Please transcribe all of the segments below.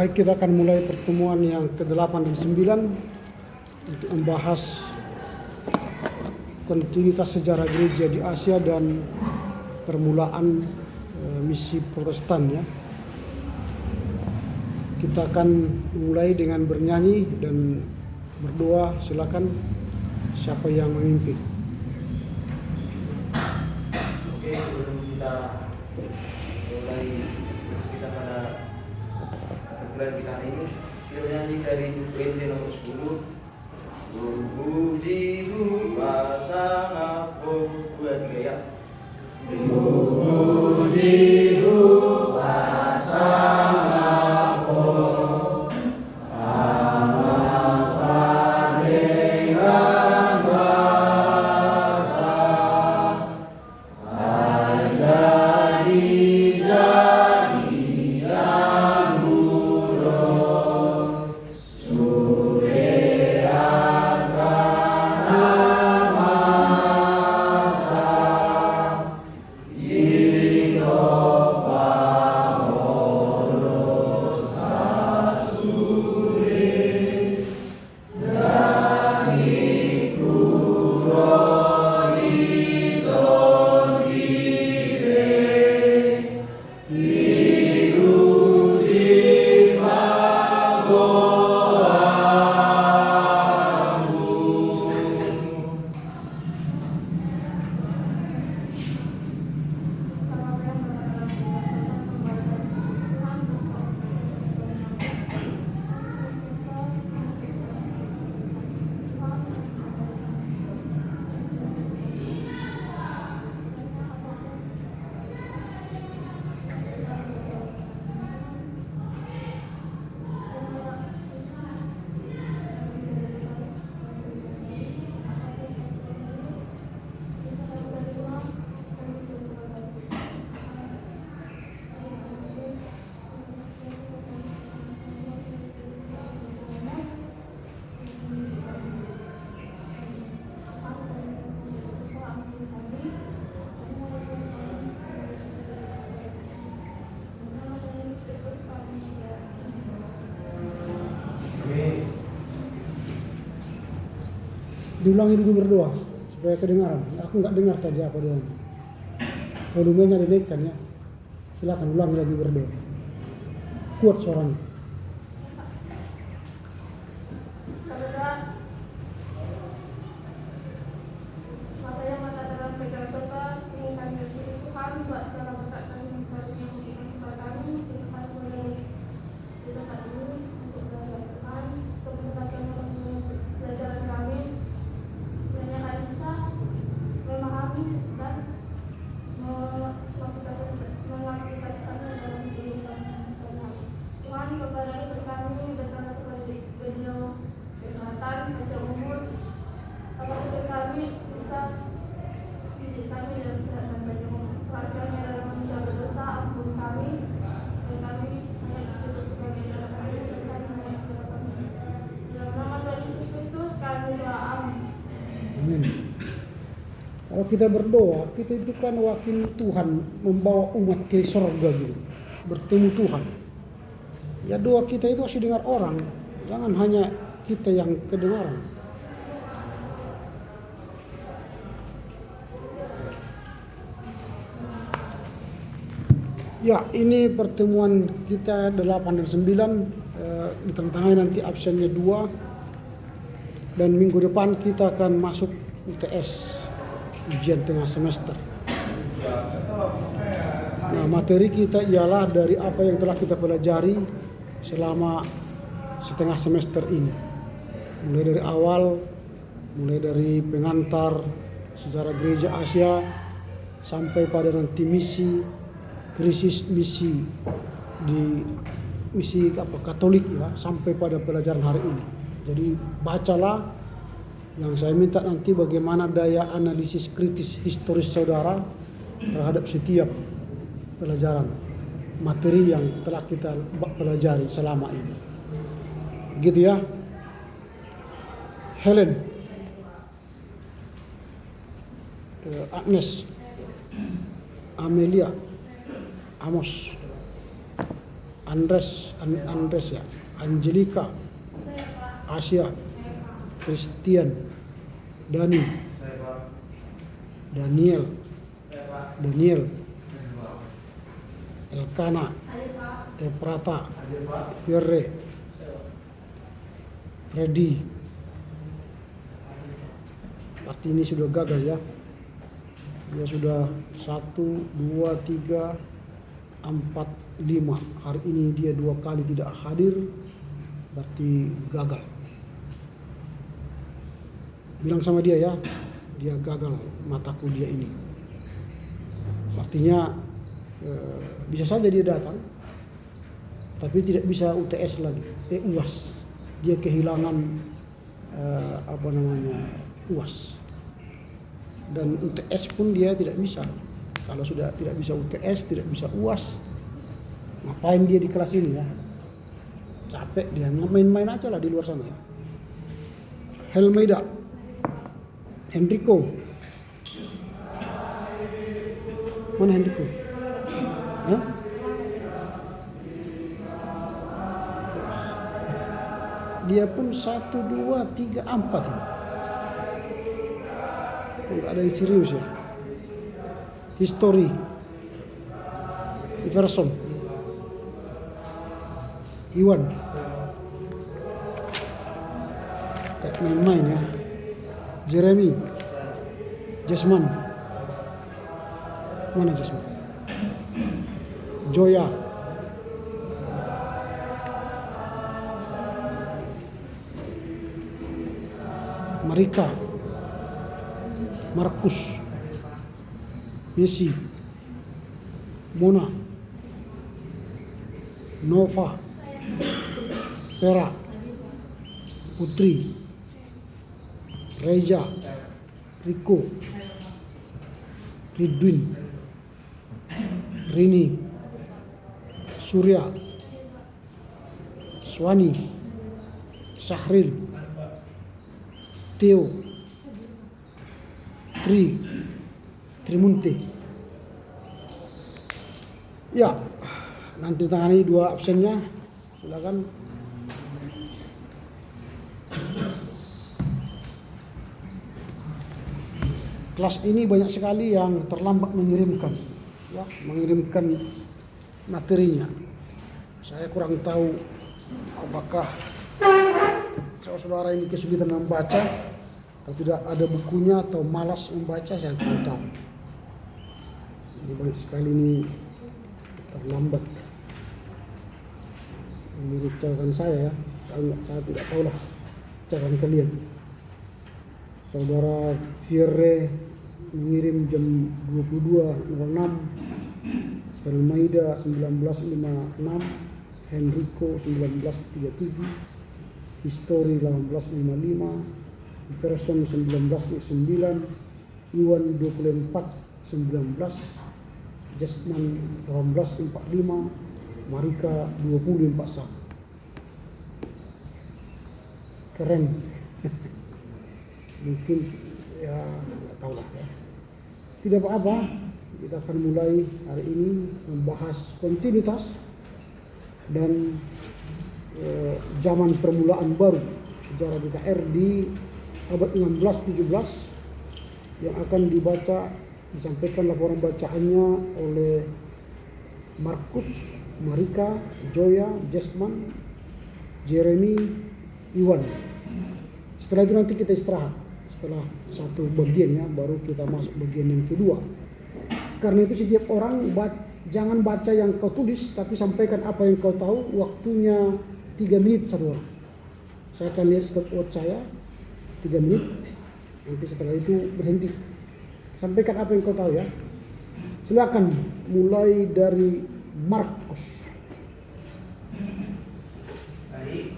Baik, kita akan mulai pertemuan yang ke-8 dan 9 untuk membahas kontinuitas sejarah gereja di Asia dan permulaan misi Protestan ya. Kita akan mulai dengan bernyanyi dan berdoa. Silakan siapa yang memimpin. Oke, sebelum kita mulai kita pada pergerakan kita ini, kita bernyanyi dari UND nomor 10. Puji Tuhan sangat 2, 3 ya. Puji Tuhan sangat Diulangi dulu berdoa supaya kedengaran. Aku nggak dengar tadi apa doanya. Volumenya dinaikkan ya. Silakan ulangi lagi berdoa. Kuat suaranya. Amin. Kalau kita berdoa, kita itu kan wakil Tuhan membawa umat ke surga gitu, bertemu Tuhan. Ya doa kita itu harus didengar orang, jangan hanya kita yang kedengaran. Ya, ini pertemuan kita 8 dan 9, di tengah-tengahnya nanti absennya 2. Dan minggu depan kita akan masuk UTS, ujian tengah semester. Nah, materi kita ialah dari apa yang telah kita pelajari selama setengah semester ini. Mulai dari awal, mulai dari pengantar sejarah gereja Asia sampai pada nanti misi, krisis misi di misi Katolik ya, sampai pada pelajaran hari ini. Jadi bacalah, yang saya minta nanti bagaimana daya analisis kritis historis saudara terhadap setiap pelajaran materi yang telah kita pelajari selama ini. Begitu ya. Helen, Agnes, Amelia, Amos, Andres ya, Angelika, Asia, Christian, Dani, Daniel, Elkana, Eprata, Firre, Freddy. Berarti ini sudah gagal ya. Dia sudah 1, 2, 3, 4, 5. Hari ini dia 2 kali tidak hadir, berarti gagal. Bilang sama dia ya, dia gagal mata kuliah ini. Artinya bisa saja dia datang, tapi tidak bisa UTS lagi, UAS. Dia kehilangan UAS. Dan UTS pun dia tidak bisa. Kalau sudah tidak bisa UTS, tidak bisa UAS, ngapain dia di kelas ini ya? Capek dia, main-main aja lah di luar sana ya. Helmeida, Henrico. Mana Henrico? Hah? Dia pun 1, 2, 3, 4. Kok nggak ada yang serius ya? History, Iverson, Iwan. Tak main-main ya. Jeremy, Jasman. Mana Jasman? Joya. Marika, Markus, Messi, Mona, Nova, Pera, Putri, Reja, Riko, Ridwin, Rini, Surya, Swani, Sahril, Theo, Trimunte. Ya, nanti tangani 2 absennya. Silakan. Kelas ini banyak sekali yang terlambat mengirimkan materinya. Saya kurang tahu apakah saudara ini kesulitan membaca atau tidak ada bukunya atau malas membaca, saya tidak tahu. Ini banyak sekali ini terlambat. Menurut catatan saya ya, saya tidak tahu lah catatan kalian. Saudara Fierre mengirim jam 22.06, Helmaida 19.56, Henrico 19.37, History 18.55, Version 19.9, Iwan 24.19, Jasman 18.45, Marika 20.41. Keren. Mungkin ya nggak tahu lah ya. Tidak apa-apa, kita akan mulai hari ini membahas kontinuitas dan zaman permulaan baru sejarah GKR di abad 16-17 yang akan disampaikan laporan bacaannya oleh Markus, Marika, Joya, Jasman, Jeremy, Iwan. Setelah itu nanti kita istirahat. Setelah satu bagian ya, baru kita masuk bagian yang kedua. Karena itu setiap orang jangan baca yang kau tulis, tapi sampaikan apa yang kau tahu. Waktunya 3 menit satu orang. Saya akan lihat stopwatch saya 3 menit. Nanti setelah itu berhenti. Sampaikan apa yang kau tahu ya. Silakan mulai dari Markus. Baik,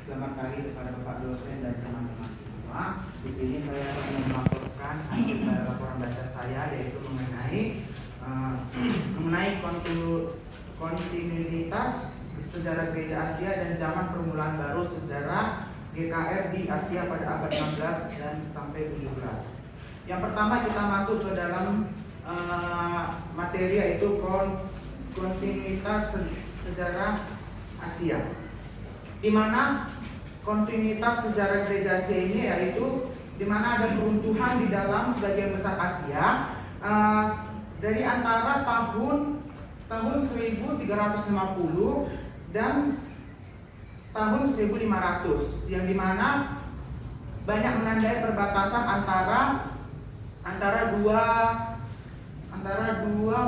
selamat pagi kepada Bapak dosen dan teman-teman semua. Di sini saya akan melaporkan hasil laporan baca saya, yaitu mengenai kontinuitas sejarah gereja Asia dan zaman permulaan baru sejarah GKR di Asia pada abad 16 dan sampai 17. Yang pertama kita masuk ke dalam materi, yaitu kontinuitas sejarah Asia, di mana kontinuitas sejarah gereja Asia ini yaitu di mana ada keruntuhan di dalam sebagian besar Asia dari antara tahun 1350 dan tahun 1500, yang dimana banyak menandai perbatasan antara dua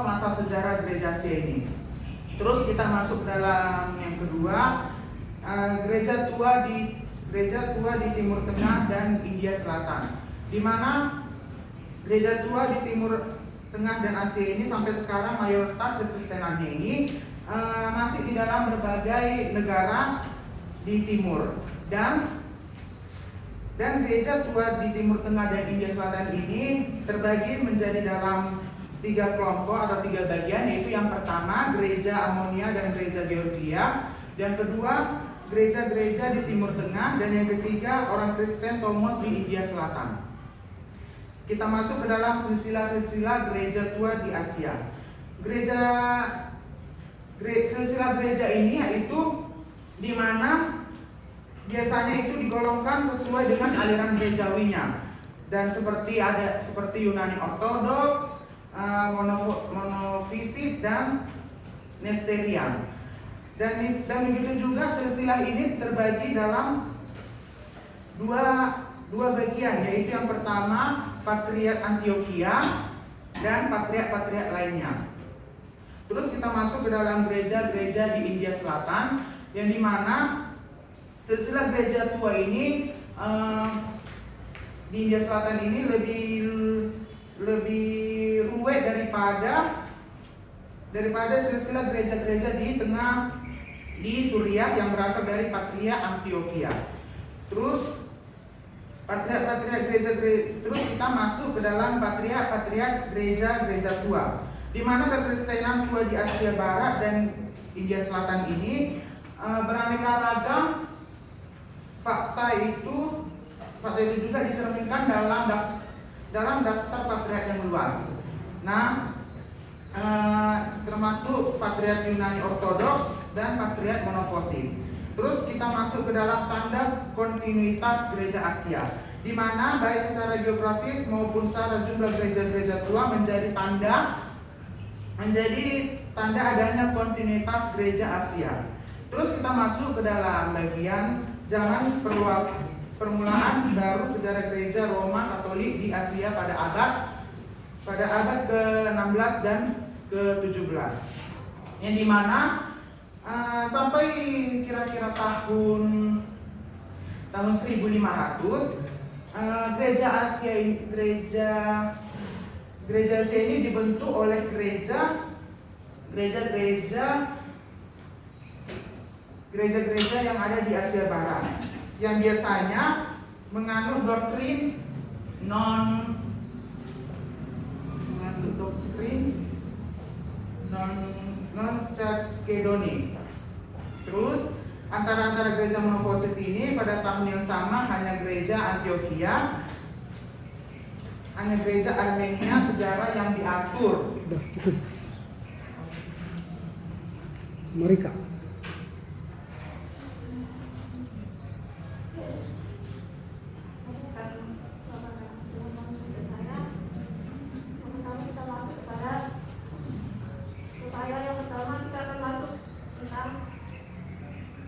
masa sejarah gereja Asia ini. Terus kita masuk dalam yang kedua, gereja tua di Timur Tengah dan India Selatan, di mana gereja tua di Timur Tengah dan Asia ini sampai sekarang mayoritas kekristenannya ini masih di dalam berbagai negara di timur, dan gereja tua di Timur Tengah dan India Selatan ini terbagi menjadi dalam 3 kelompok atau 3 bagian, yaitu yang pertama gereja Amonia dan gereja Georgia, yang kedua gereja-gereja di Timur Tengah, dan yang ketiga orang Kristen Tomos di India Selatan. Kita masuk ke dalam silsilah gereja tua di Asia. Silsilah gereja ini yaitu di mana biasanya itu digolongkan sesuai dengan aliran gerejawinya, dan seperti Yunani Ortodoks, Monofisit, dan Nesterian. Dan begitu juga silsilah ini terbagi dalam dua bagian, yaitu yang pertama Patriark Antioquia dan patriark lainnya. Terus kita masuk ke dalam gereja-gereja di India Selatan, yang dimana silsilah gereja tua ini di India Selatan ini lebih ruwet daripada silsilah gereja-gereja di Suriah yang berasal dari Patriark Antioquia. Terus terus kita masuk ke dalam patriark gereja tua, di mana kekristenan tua di Asia Barat dan India Selatan ini beraneka ragam. Fakta itu juga dicerminkan dalam daftar patriark yang luas. Nah, termasuk patriark Yunani Ortodoks dan patriark Monofosit. Terus kita masuk ke dalam tanda kontinuitas gereja Asia, di mana baik secara geografis maupun secara jumlah gereja-gereja tua menjadi tanda adanya kontinuitas gereja Asia. Terus kita masuk ke dalam bagian zaman permulaan baru sejarah gereja Roma Katolik di Asia pada abad ke-16 dan ke-17, yang dimana sampai kira-kira tahun 1500 gereja Asia ini dibentuk oleh gereja-gereja yang ada di Asia Barat, yang biasanya menganut doktrin non Chalcedoni. Terus antara gereja Monofosit ini pada tahun yang sama hanya gereja Antioquia, hanya gereja Armenia sejarah yang diatur. Udah cukup. Mari Kak.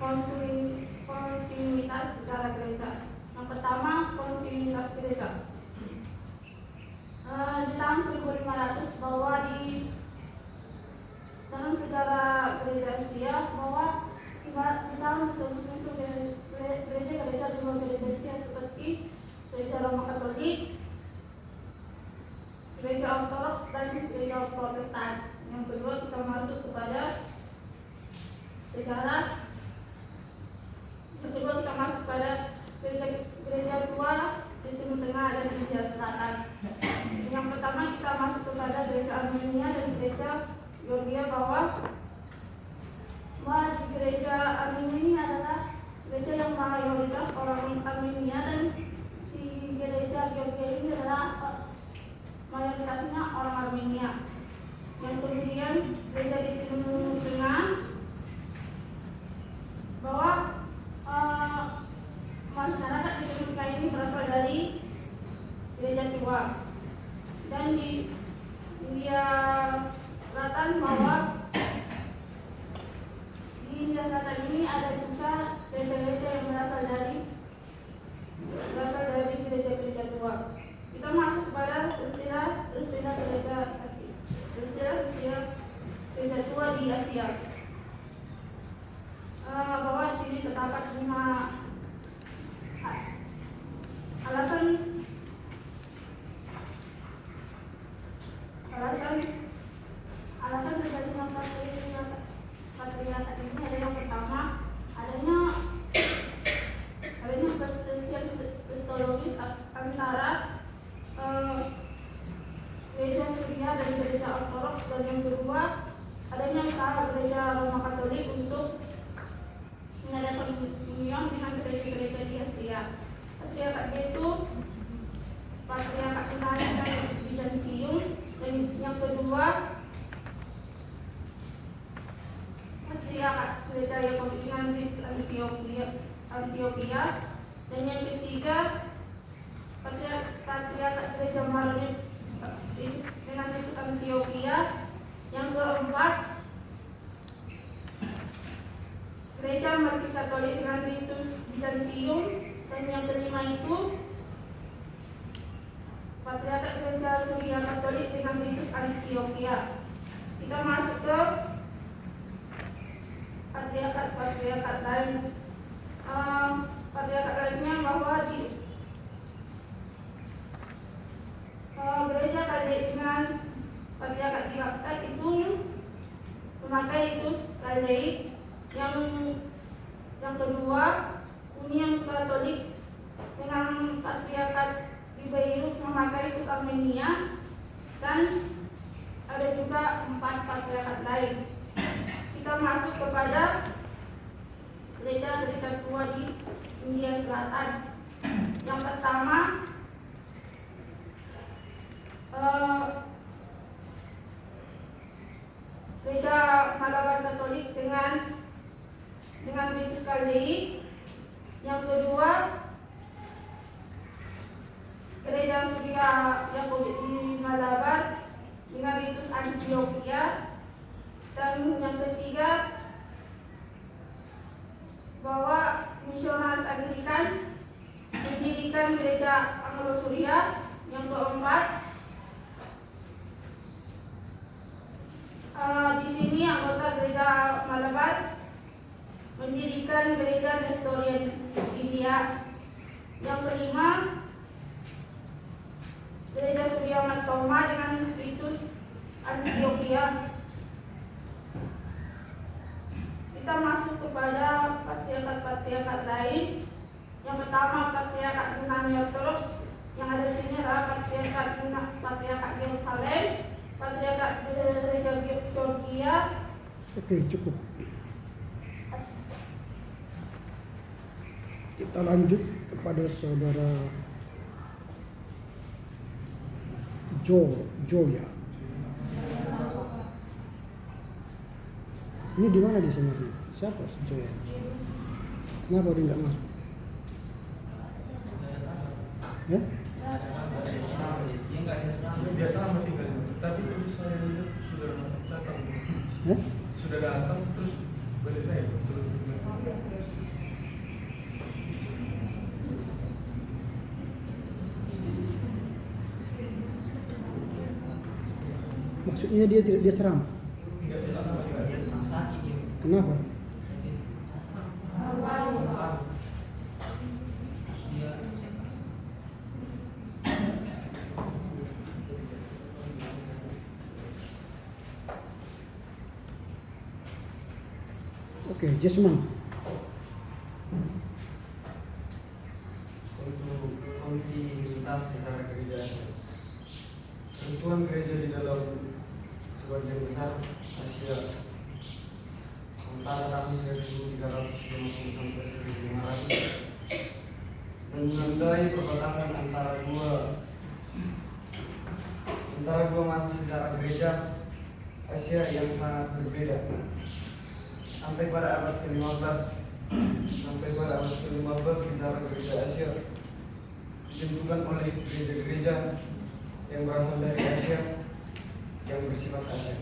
Kontinuitas sejarah gereja. Yang pertama, kontinuitas gereja. Di tahun 1500 bahwa di dalam sejarah gereja Asia bahwa di tahun tersebut muncul gereja di luar gereja Asia seperti gereja Roma Katolik, gereja Ortodoks, dan gereja Protestan. Yang kedua, kita masuk kepada sejarah. Yang kedua, kita masuk pada gereja tua di Timur Tengah dan India Selatan. Yang pertama, kita masuk kepada gereja Armenia dan gereja Georgia, bahwa di gereja Armenia ini adalah gereja yang mayoritas orang Armenia, dan di gereja Georgia ini adalah mayoritasnya orang Armenia. Yang bahwa di sini terdapat 5 alasan terjadinya patriarkat ini adalah yang pertama adanya perselisihan kristologis antara gereja Syria dan gereja Ortodoks, dan yang kedua adanya usaha gereja Roma Katolik untuk mengadakan union dengan gereja-gereja di Asia. Patriarkat itu patriarkat Yunani dan Bizantium, dan yang kedua patriarkat gereja Yakobus Antioquia, dan yang ketiga patriarkat gereja Maronite dengan Antioquia, yang keempat gereja Markis Katolik dengan Ritus Bizantium, dan yang kelima itu patriarkat gereja Syria Katolik dengan Ritus Antioquia. Kita masuk ke patriarkat lain. Patriarkat lainnya bahwa di gereja Katolik dengan patriarkat di Baghdad itu memakai Ritus Katolik. Yang kedua, Union Katolik dengan patriarkat di Beirut memakai Ritus Armenia, dan ada juga 4 patriarkat lain. Kita masuk kepada gereja-gereja tua di India Selatan. Yang pertama gereja Malabar Katolik dengan Ritus Katolik. Yang kedua gereja Syria Yakobus di Malabar dengan Ritus Antioquia. Dan yang ketiga bahwa misionaris Anglikan mendirikan gereja Anglo-Suria. Yang keempat di sini anggota gereja Malabar mendirikan gereja Nestorian India. Yang kelima gereja Surya Matoma dengan Ritus Antioquia. Kita masuk kepada patriarkat lain. Yang pertama patriarkat Yunani Ortodoks, yang ada di sini adalah patriarkat Yerusalem, patriarkat gereja Georgia. Oke, cukup. Kita lanjut kepada saudara Joya. Ini di mana dia sebenarnya? Siapa Joya? Kenapa dia nggak masuk? Ya? Biasa amat tinggal, tapi tadi saya lihat sudah datang. Ya? Sudah datang terus balik lagi. Maksudnya dia seram? Kenapa? Oke, Jasmine. Untuk kontinuitas secara gereja, ketentuan gereja di dalam sebagian besar Asia antara tahun 1350 sampai 1500 menandai perbatasan antara dua masa sejarah gereja Asia yang sangat berbeda. Sampai pada abad ke-15 sejarah gereja Asia ditentukan oleh gereja-gereja yang berasal dari Asia yang bersifat Asia.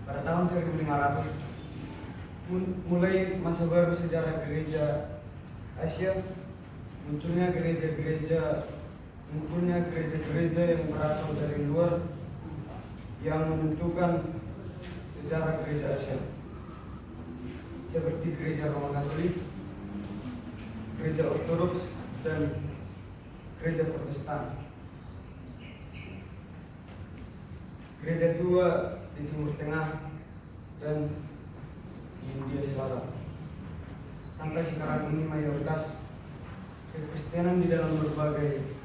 Pada tahun 1500 mulai masa baru sejarah gereja Asia, munculnya gereja-gereja yang berasal dari luar yang menentukan sejarah gereja Asia seperti gereja Roma Katolik, gereja Ortodoks, dan gereja Protestan. Gereja tua di Timur Tengah dan di India Selatan. Sampai sekarang ini mayoritas Kekristenan di dalam berbagai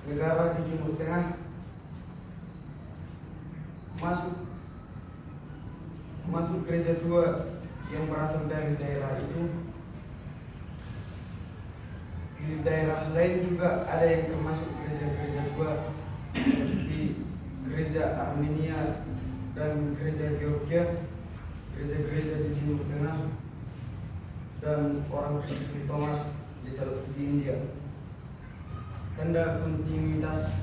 negara di Timur Tengah masuk gereja tua yang berasal dari daerah itu. Di daerah lain juga ada yang termasuk gereja-gereja tua seperti gereja Armenia dan gereja Georgia, gereja-gereja di Timur Tengah, dan orang Kristen Thomas di India. Tanda kontinuitas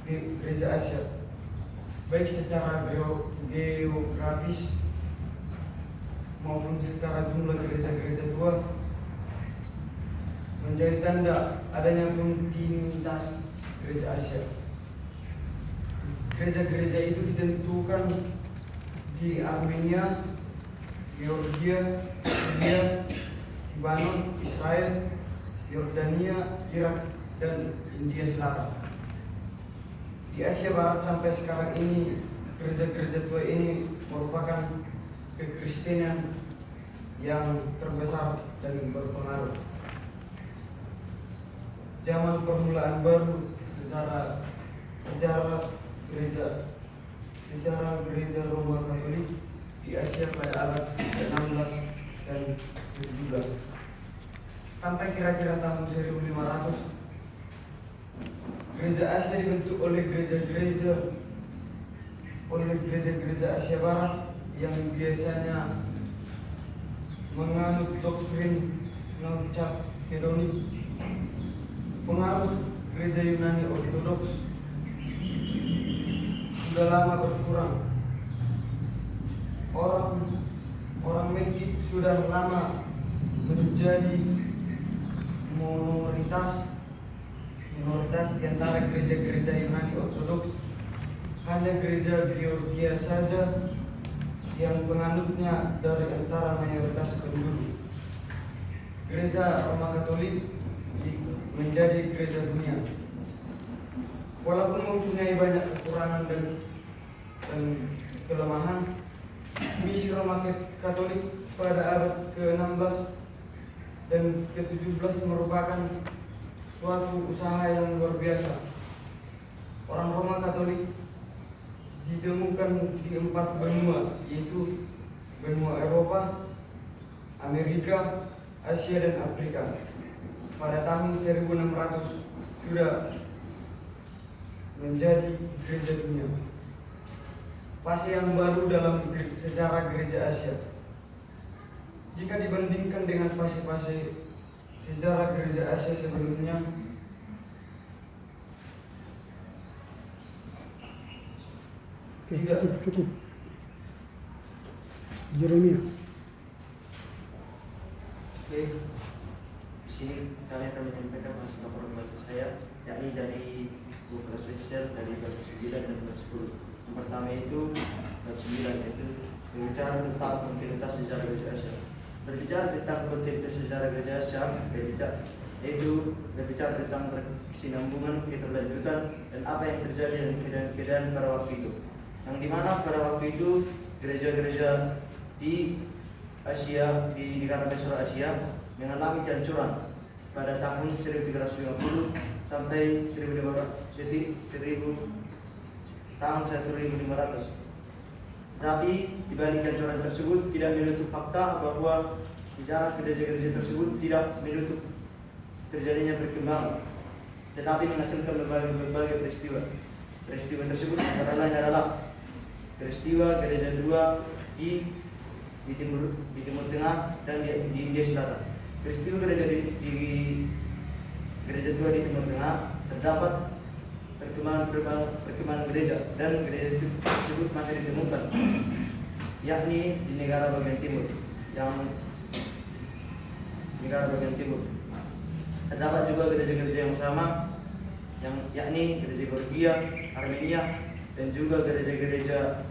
di gereja Asia, baik secara geografis maupun secara jumlah gereja-gereja tua, menjadi tanda adanya kontinuitas gereja Asia. Gereja-gereja itu ditentukan di Armenia, Georgia, Syria, Lebanon, Israel, Yordania, Irak, dan India Selatan. Di Asia Barat sampai sekarang ini, gereja-gereja tua ini merupakan kekristenan yang terbesar dan berpengaruh. Zaman permulaan baru sejarah gereja Roma Katolik di Asia pada abad ke-16 dan ke-17. Sampai kira-kira tahun 1500, gereja Asia dibentuk oleh gereja-gereja Asia Barat yang biasanya menganut doktrin Chalcedonic. Pengaruh gereja Yunani Ortodoks sudah lama berkurang. Orang Melkit sudah lama menjadi minoritas di antara gereja-gereja Yunani Ortodoks. Hanya gereja Georgia saja yang penganutnya dari antara mayoritas penduduk. Gereja Roma Katolik menjadi gereja dunia. Walaupun mempunyai banyak kekurangan dan kelemahan, misi Roma Katolik pada abad ke-16 dan ke-17 merupakan suatu usaha yang luar biasa. Orang Roma Katolik ditemukan di 4 benua, yaitu benua Eropa, Amerika, Asia, dan Afrika. Pada tahun 1600 sudah menjadi gereja dunia. Fase yang baru dalam sejarah gereja Asia. Jika dibandingkan dengan fase-fase sejarah gereja Asia sebelumnya, cukup. Jeremia. Oke, di sini kalian akan menyampaikan hasil laporan baca saya, yakni dari buku Excel dari bab 9 dan bab 10. Yang pertama itu bab 9, yaitu berbicara tentang kontinuitas sejarah gereja Asia. Berbicara tentang kontinuitas sejarah gereja Asia, yaitu berbicara tentang kesinambungan, keterlanjutan, dan apa yang terjadi dan keadaan pada waktu itu. Yang dimana pada waktu itu gereja-gereja di Asia, di negara besar Asia mengalami kehancuran pada tahun 1350 sampai 1500. Tapi dibalik kehancuran tersebut tidak menutup fakta bahwa sejarah gereja-gereja tersebut tidak menutup terjadinya perkembangan, tetapi menghasilkan berbagai peristiwa. Peristiwa tersebut antara lain adalah peristiwa gereja dua di Timur Tengah dan di India Selatan. Peristiwa gereja di gereja tua di Timur Tengah terdapat perkembangan gereja, dan gereja tersebut masih ditemukan, yakni di negara bagian timur. Terdapat juga gereja-gereja yang sama, yakni gereja Georgia, Armenia, dan juga gereja-gereja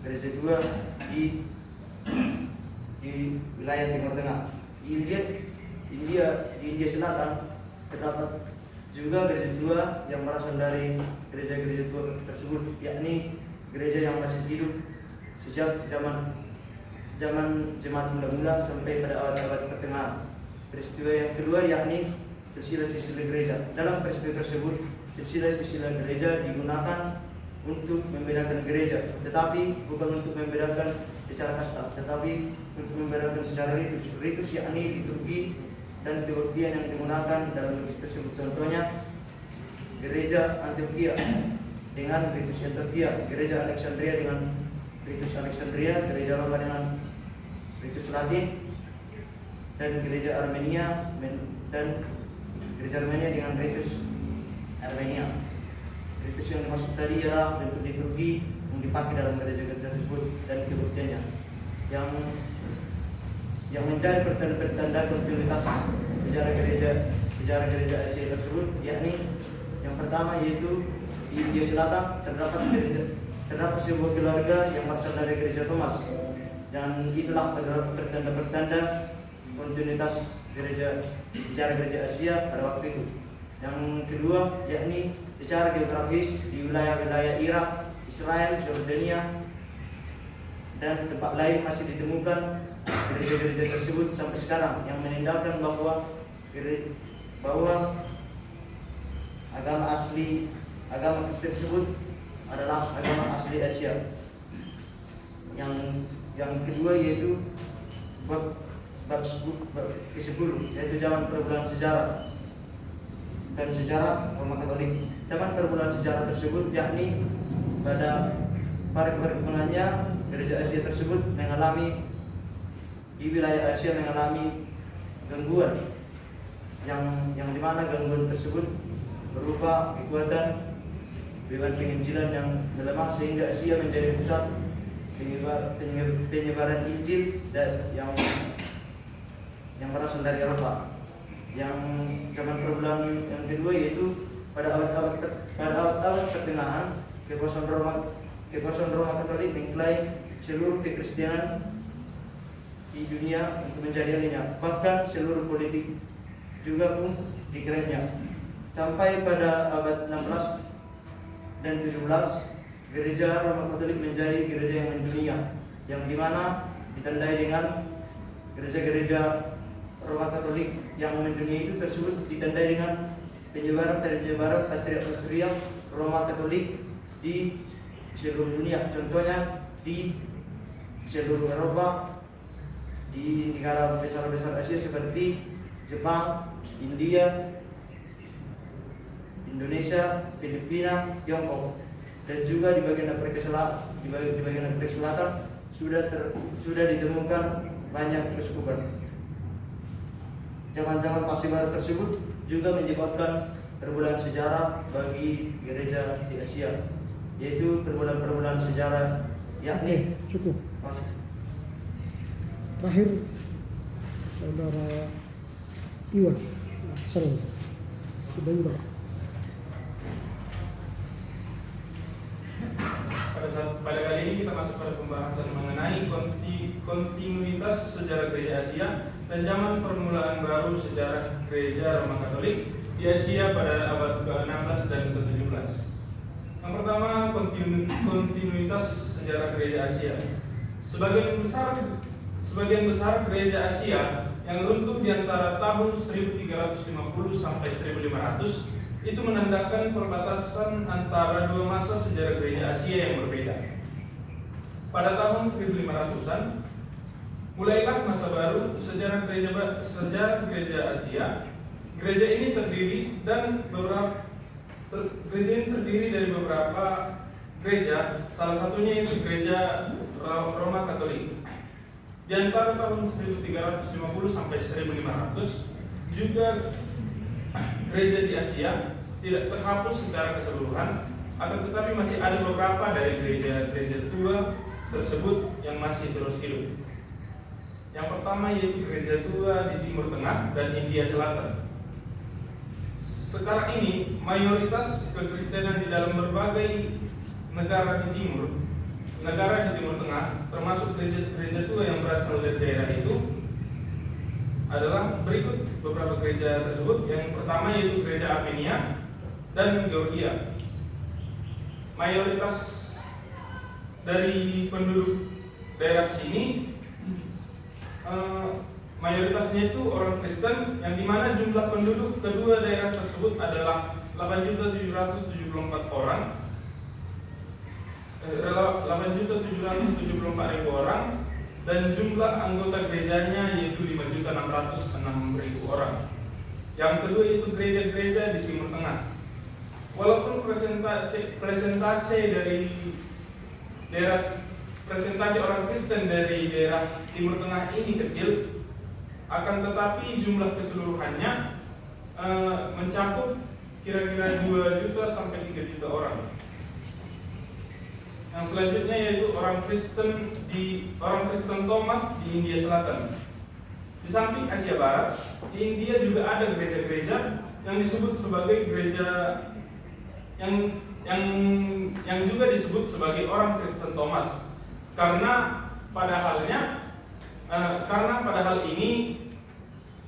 gereja tua di wilayah Timur Tengah. Di India Selatan terdapat juga gereja tua yang berasal dari gereja-gereja tua tersebut, yakni gereja yang masih hidup sejak zaman jemaat mula-mula sampai pada abad pertengahan. Peristiwa yang kedua yakni silsilah gereja. Dalam peristiwa tersebut, silsilah gereja digunakan untuk membedakan gereja, tetapi bukan untuk membedakan secara kasta, tetapi untuk membedakan secara ritus. Ritus yakni liturgi dan teologia yang digunakan dalam ritus tersebut. Contohnya gereja Antioquia dengan ritus Antioquia, gereja Alexandria dengan ritus Alexandria, gereja Roma dengan ritus Latin, dan gereja Armenia dengan ritus Armenia. Ritus yang dimaksud tadi ialah bentuk liturgi yang dipakai dalam gereja-gereja tersebut dan kebuktiannya yang menjadi pertanda kontinuitas sejarah gereja Asia tersebut, yakni yang pertama yaitu di India Selatan terdapat sebuah keluarga yang berasal dari gereja Thomas, dan itulah pertanda kontinuitas sejarah gereja Asia pada waktu itu. Yang kedua yakni secara geografis di wilayah-wilayah Irak, Israel, Jordania, dan tempat lain masih ditemukan gereja-gereja tersebut sampai sekarang, yang menandakan bahwa agama Kristen tersebut adalah agama asli Asia. Yang kedua yaitu bab ke-10, yaitu zaman perbulan sejarah dan sejarah Roma Katolik. Zaman perbulan sejarah tersebut yakni pada perkembangannya gereja Asia tersebut di wilayah Asia mengalami gangguan yang dimana gangguan tersebut berupa kekuatan beban penginjilan yang melemah, sehingga Asia menjadi pusat penyebaran Injil dan yang berasal dari Eropa. Yang zaman perbulan yang kedua yaitu pada abad pertengahan, kekuasaan Roma Katolik mengklaim seluruh kekristenan di dunia untuk menjadi alihnya. Bahkan seluruh politik juga pun diklaimnya. Sampai pada abad 16 dan 17, gereja Roma Katolik menjadi gereja yang mendunia, yang dimana ditandai dengan gereja-gereja Roma Katolik yang mendunia itu tersebut ditandai dengan penyebaran patriark Roma Katolik di seluruh dunia. Contohnya di seluruh Eropa, di negara besar-besar Asia seperti Jepang, India, Indonesia, Filipina, Tiongkok, dan juga di bagian Afrika Selatan sudah ditemukan banyak keuskupan. Zaman-zaman Pasca Barat tersebut juga menyebabkan perbulan sejarah bagi gereja di Asia, yaitu perbulan sejarah yakni cukup. Terakhir saudara Iwan Seru sudah juga. Pada kali ini kita masuk pada pembahasan mengenai kontinuitas sejarah gereja Asia dan zaman permulaan baru sejarah gereja Roma Katolik di Asia pada abad ke-16 dan ke-17. Yang pertama, kontinuitas sejarah gereja Asia. Sebagian besar gereja Asia yang runtuh di antara tahun 1350 sampai 1500 itu menandakan perbatasan antara dua masa sejarah gereja Asia yang berbeda. Pada tahun 1500-an, mulailah masa baru sejarah gereja Asia. Gereja ini terdiri dari beberapa gereja, salah satunya itu gereja Roma Katolik. Di antara tahun 1350 sampai 1500 juga gereja di Asia tidak terhapus secara keseluruhan, akan tetapi masih ada beberapa dari gereja tua tersebut yang masih terus hidup. Yang pertama yaitu gereja tua di Timur Tengah dan India Selatan. Sekarang ini mayoritas kekristenan di dalam berbagai negara di timur negara di Timur Tengah, termasuk gereja tua yang berasal dari daerah itu adalah berikut beberapa gereja tersebut. Yang pertama yaitu gereja Armenia dan Georgia. Mayoritas dari penduduk daerah sini mayoritasnya itu orang Kristen, yang dimana jumlah penduduk kedua daerah tersebut adalah 8.774 orang, 8.774.000 orang, dan jumlah anggota gerejanya yaitu 5.606.000 orang. Yang kedua itu gereja-gereja di Timur Tengah. Walaupun presentasi dari daerah presentasi orang Kristen dari daerah Timur Tengah ini kecil, akan tetapi jumlah keseluruhannya mencakup kira-kira 2 juta sampai 3 juta orang. Yang selanjutnya yaitu orang Kristen Thomas di India Selatan. Di samping Asia Barat, di India juga ada gereja-gereja yang disebut sebagai gereja yang juga disebut sebagai orang Kristen Thomas. Karena pada hal ini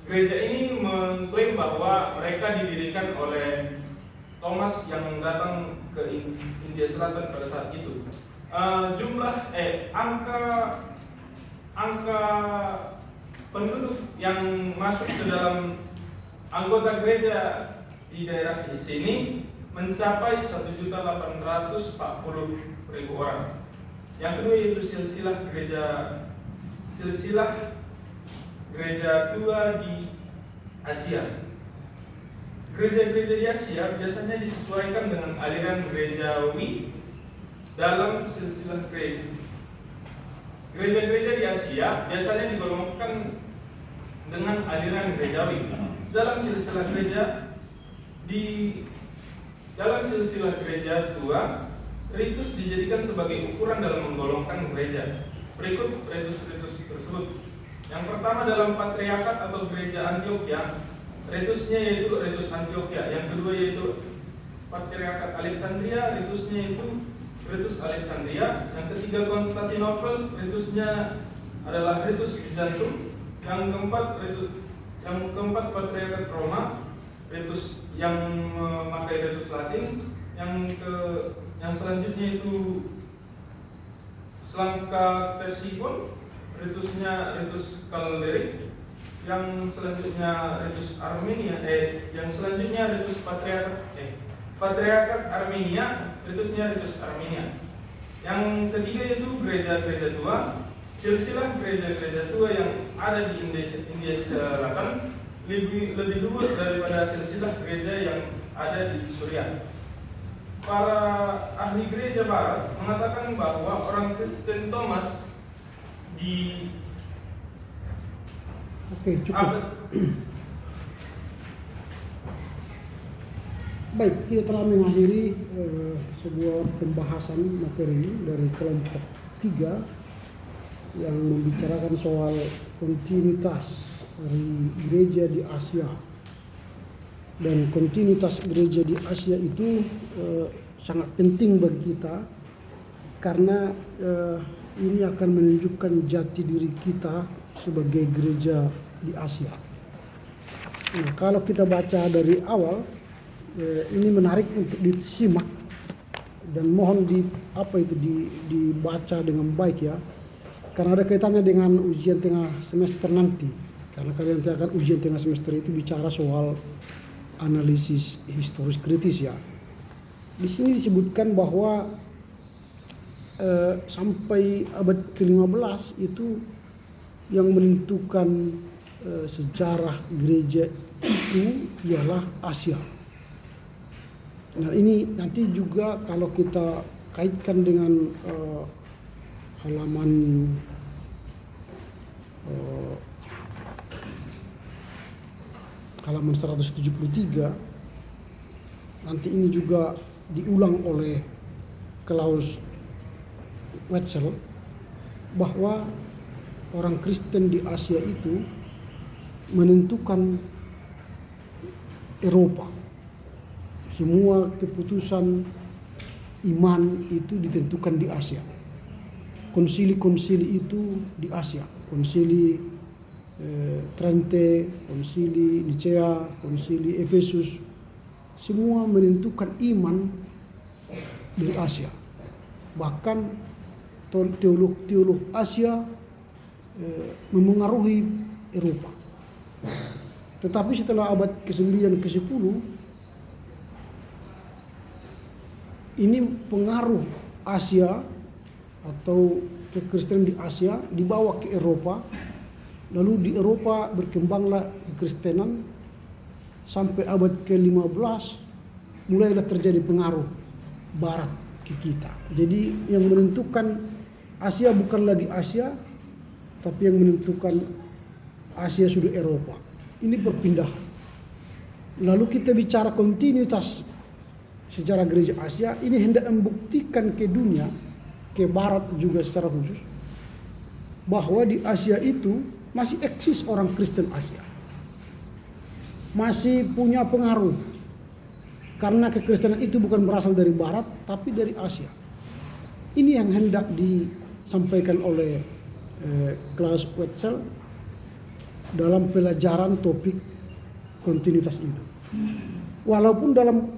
gereja ini mengklaim bahwa mereka didirikan oleh Thomas yang datang ke India Selatan pada saat itu. Angka penduduk yang masuk ke dalam anggota gereja di daerah di sini mencapai 1.840.000 orang. Yang kedua yaitu silsilah gereja tua di Asia. Gereja-gereja di Asia biasanya disesuaikan dengan aliran gerejawi dalam silsilah gereja. Gereja-gereja di Asia biasanya digolongkan dengan aliran gerejawi. Dalam silsilah gereja tua, ritus dijadikan sebagai ukuran dalam menggolongkan gereja. Berikut ritus-ritus tersebut. Yang pertama dalam patriarkat atau gereja Antioquia, ritusnya yaitu ritus Antioquia. Yang kedua yaitu patriarkat Alexandria, ritusnya itu ritus Alexandria. Yang ketiga Konstantinopel, ritusnya adalah ritus Bizantium. Yang keempat patriarkat Roma, ritus yang memakai ritus Latin. Yang selanjutnya itu Selangkatesikon, ritusnya ritus Kalderik. Yang selanjutnya ritus Armenia, yang selanjutnya ritus patriarkat Armenia, ritusnya ritus Armenia. Yang ketiga yaitu gereja-gereja tua, silsilah gereja-gereja tua yang ada di India Selatan lebih luas daripada silsilah gereja yang ada di Suriah. Para ahli gereja Barat mengatakan bahwa orang Kristen Thomas di Oke, cukup. Baik, kita telah mengakhiri sebuah pembahasan materi dari kelompok 3 yang membicarakan soal kontinuitas dari gereja di Asia. Dan kontinuitas gereja di Asia itu sangat penting bagi kita karena ini akan menunjukkan jati diri kita sebagai gereja di Asia. Nah, kalau kita baca dari awal, ini menarik untuk disimak dan mohon dibaca dengan baik ya, karena ada kaitannya dengan ujian tengah semester nanti. Karena kalian nanti akan ujian tengah semester itu bicara soal analisis historis kritis ya. Di sini disebutkan bahwa sampai abad ke-15 itu yang menentukan sejarah gereja itu ialah Asia. Nah ini nanti juga kalau kita kaitkan dengan halaman halaman 173, nanti ini juga diulang oleh Klaus Wetzel bahwa orang Kristen di Asia itu menentukan Eropa. Semua keputusan iman itu ditentukan di Asia. konsili-konsili itu di Asia, konsili Trente, konsili Nicea, konsili Efesus, semua menentukan iman dari Asia. Bahkan teolog Asia memengaruhi Eropa. Tetapi setelah abad ke-9 ke-10 ini pengaruh Asia atau kekristenan di Asia dibawa ke Eropa. Lalu di Eropa berkembanglah kekristenan sampai abad ke-15 mulailah terjadi pengaruh Barat ke kita. Jadi yang menentukan Asia bukan lagi Asia, tapi yang menentukan Asia sudah Eropa. Ini berpindah. Lalu kita bicara kontinuitas sejarah gereja Asia, ini hendak membuktikan ke dunia, ke Barat juga secara khusus, bahwa di Asia itu masih eksis orang Kristen Asia. Masih punya pengaruh. Karena kekristenan itu bukan berasal dari Barat, tapi dari Asia. Ini yang hendak disampaikan oleh Klaus Wetzel dalam pelajaran topik kontinuitas itu. Walaupun dalam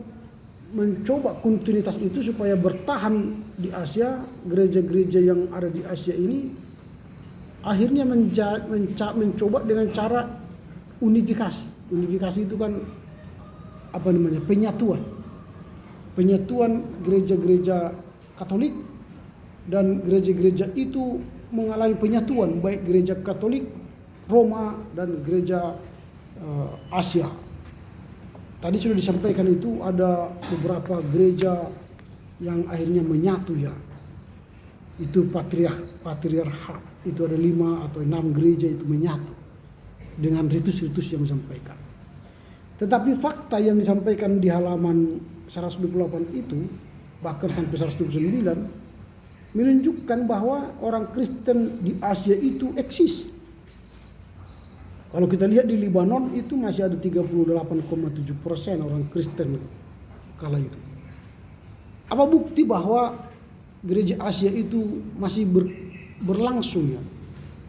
mencoba kontinuitas itu supaya bertahan di Asia, gereja-gereja yang ada di Asia ini akhirnya mencoba dengan cara unifikasi. Unifikasi itu kan penyatuan gereja-gereja Katolik, dan gereja-gereja itu mengalami penyatuan, baik gereja Katolik Roma dan gereja Asia. Tadi sudah disampaikan itu ada beberapa gereja yang akhirnya menyatu ya. Itu patriarkat, itu ada 5 atau 6 gereja itu menyatu dengan ritus-ritus yang disampaikan. Tetapi fakta yang disampaikan di halaman 128 itu, bahkan sampai 129, menunjukkan bahwa orang Kristen di Asia itu eksis. Kalau kita lihat di Lebanon itu masih ada 38,7% orang Kristen kala itu. Apa bukti bahwa gereja Asia itu masih berlangsung ya?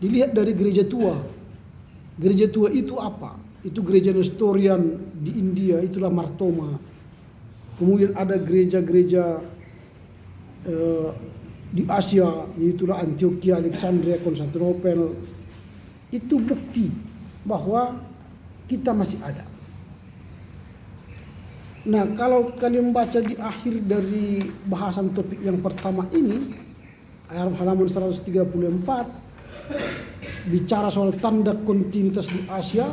Dilihat dari gereja tua. Gereja tua itu apa? Itu gereja Nestorian di India, itulah Martoma. Kemudian ada gereja-gereja di Asia, yaitulah Antioquia, Alexandria, Konstantinopel. Itu bukti bahwa kita masih ada. Nah, kalau kalian baca di akhir dari bahasan topik yang pertama ini, halaman 134, bicara soal tanda kontinuitas di Asia,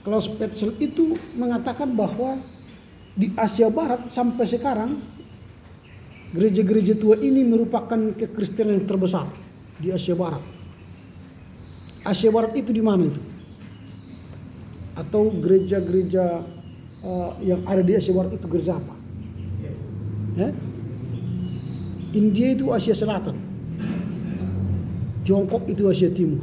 Klaus Wetzel itu mengatakan bahwa di Asia Barat sampai sekarang gereja-gereja tua ini merupakan kekristenan yang terbesar di Asia Barat. Asia Barat itu di mana itu? Atau gereja-gereja yang ada di Asia Barat itu gereja apa? Ya? India itu Asia Selatan, Tiongkok itu Asia Timur.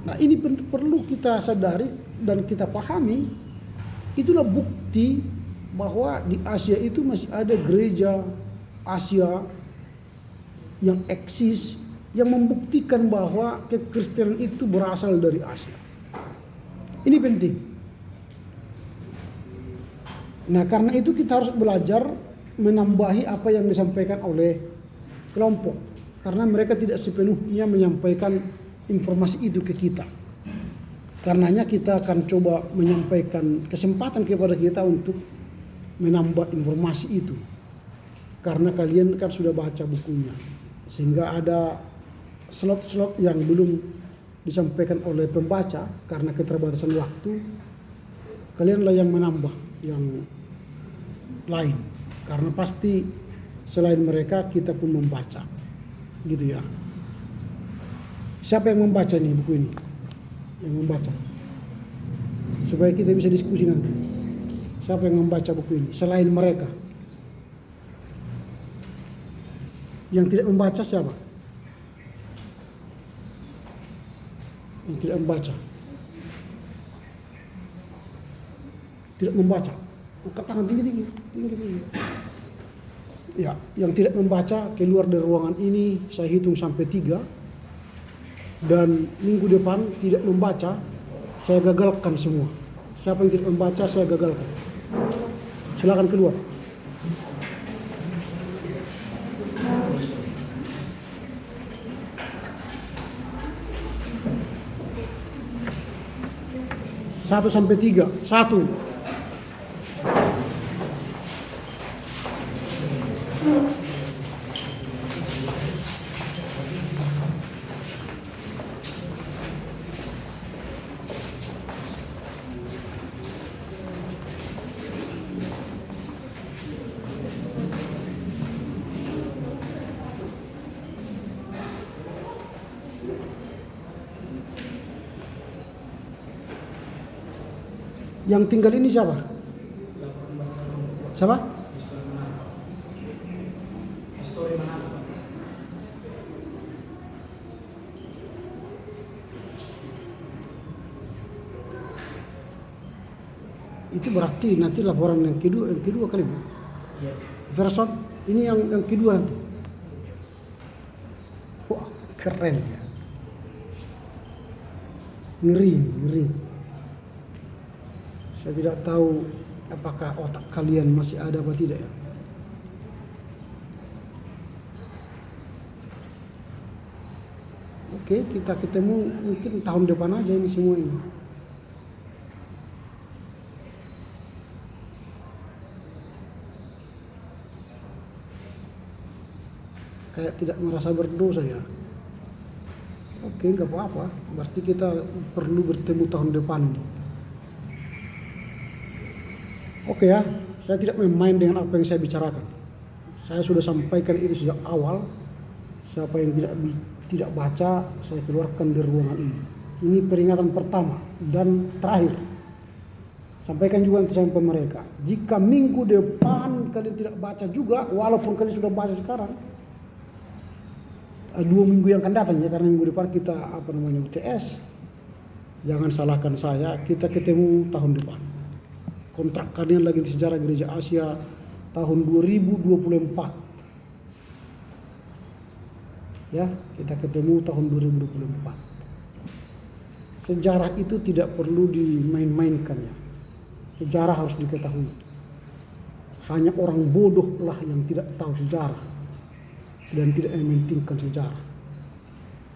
Nah, ini perlu kita sadari dan kita pahami. Itulah bukti bahwa di Asia itu masih ada gereja Asia yang eksis, yang membuktikan bahwa kekristenan itu berasal dari Asia. Ini penting. Nah, karena itu kita harus belajar menambahi apa yang disampaikan oleh kelompok, karena mereka tidak sepenuhnya menyampaikan informasi itu ke kita. Karenanya kita akan coba menyampaikan kesempatan kepada kita untuk menambah informasi itu. Karena kalian kan sudah baca bukunya, sehingga ada slot-slot yang belum disampaikan oleh pembaca karena keterbatasan waktu. Kalianlah yang menambah yang lain, karena pasti selain mereka kita pun membaca, gitu ya. Siapa yang membaca nih buku ini? Yang membaca, supaya kita bisa diskusi nanti. Siapa yang membaca buku ini selain mereka? Yang tidak membaca siapa? Yang tidak membaca. Tidak membaca. Angkat tangan tinggi-tinggi. Ya, yang tidak membaca keluar dari ruangan ini, saya hitung sampai 3. Dan minggu depan tidak membaca, saya gagalkan semua. Siapa yang tidak membaca, saya gagalkan. Silakan keluar. Satu sampai 3. 1. Yang tinggal ini siapa? Siapa? Itu berarti nanti laporan yang kedua kali Bu. Iya. Verson ini yang kedua nanti. Wah, keren ya. Ngeri. Saya tidak tahu apakah otak kalian masih ada apa tidak ya. Oke, kita ketemu mungkin tahun depan aja ini semua ini. Kayak tidak merasa berdosa ya. Oke, nggak apa-apa. Berarti kita perlu bertemu tahun depan ini. Oke ya, saya tidak main dengan apa yang saya bicarakan. Saya sudah sampaikan itu sejak awal. Siapa yang tidak baca, saya keluarkan dari ruangan ini. Ini peringatan pertama dan terakhir. Sampaikan juga nanti sampai mereka. Jika minggu depan kalian tidak baca juga, walaupun kalian sudah baca sekarang, 2 minggu yang akan datang ya, karena minggu depan kita UTS. Jangan salahkan saya, kita ketemu tahun depan. Kontrak kalian lagi di sejarah Gereja Asia tahun 2024. Ya, kita ketemu tahun 2024. Sejarah itu tidak perlu dimain-mainkan ya. Sejarah harus diketahui. Hanya orang bodoh lah yang tidak tahu sejarah dan tidak mementingkan sejarah.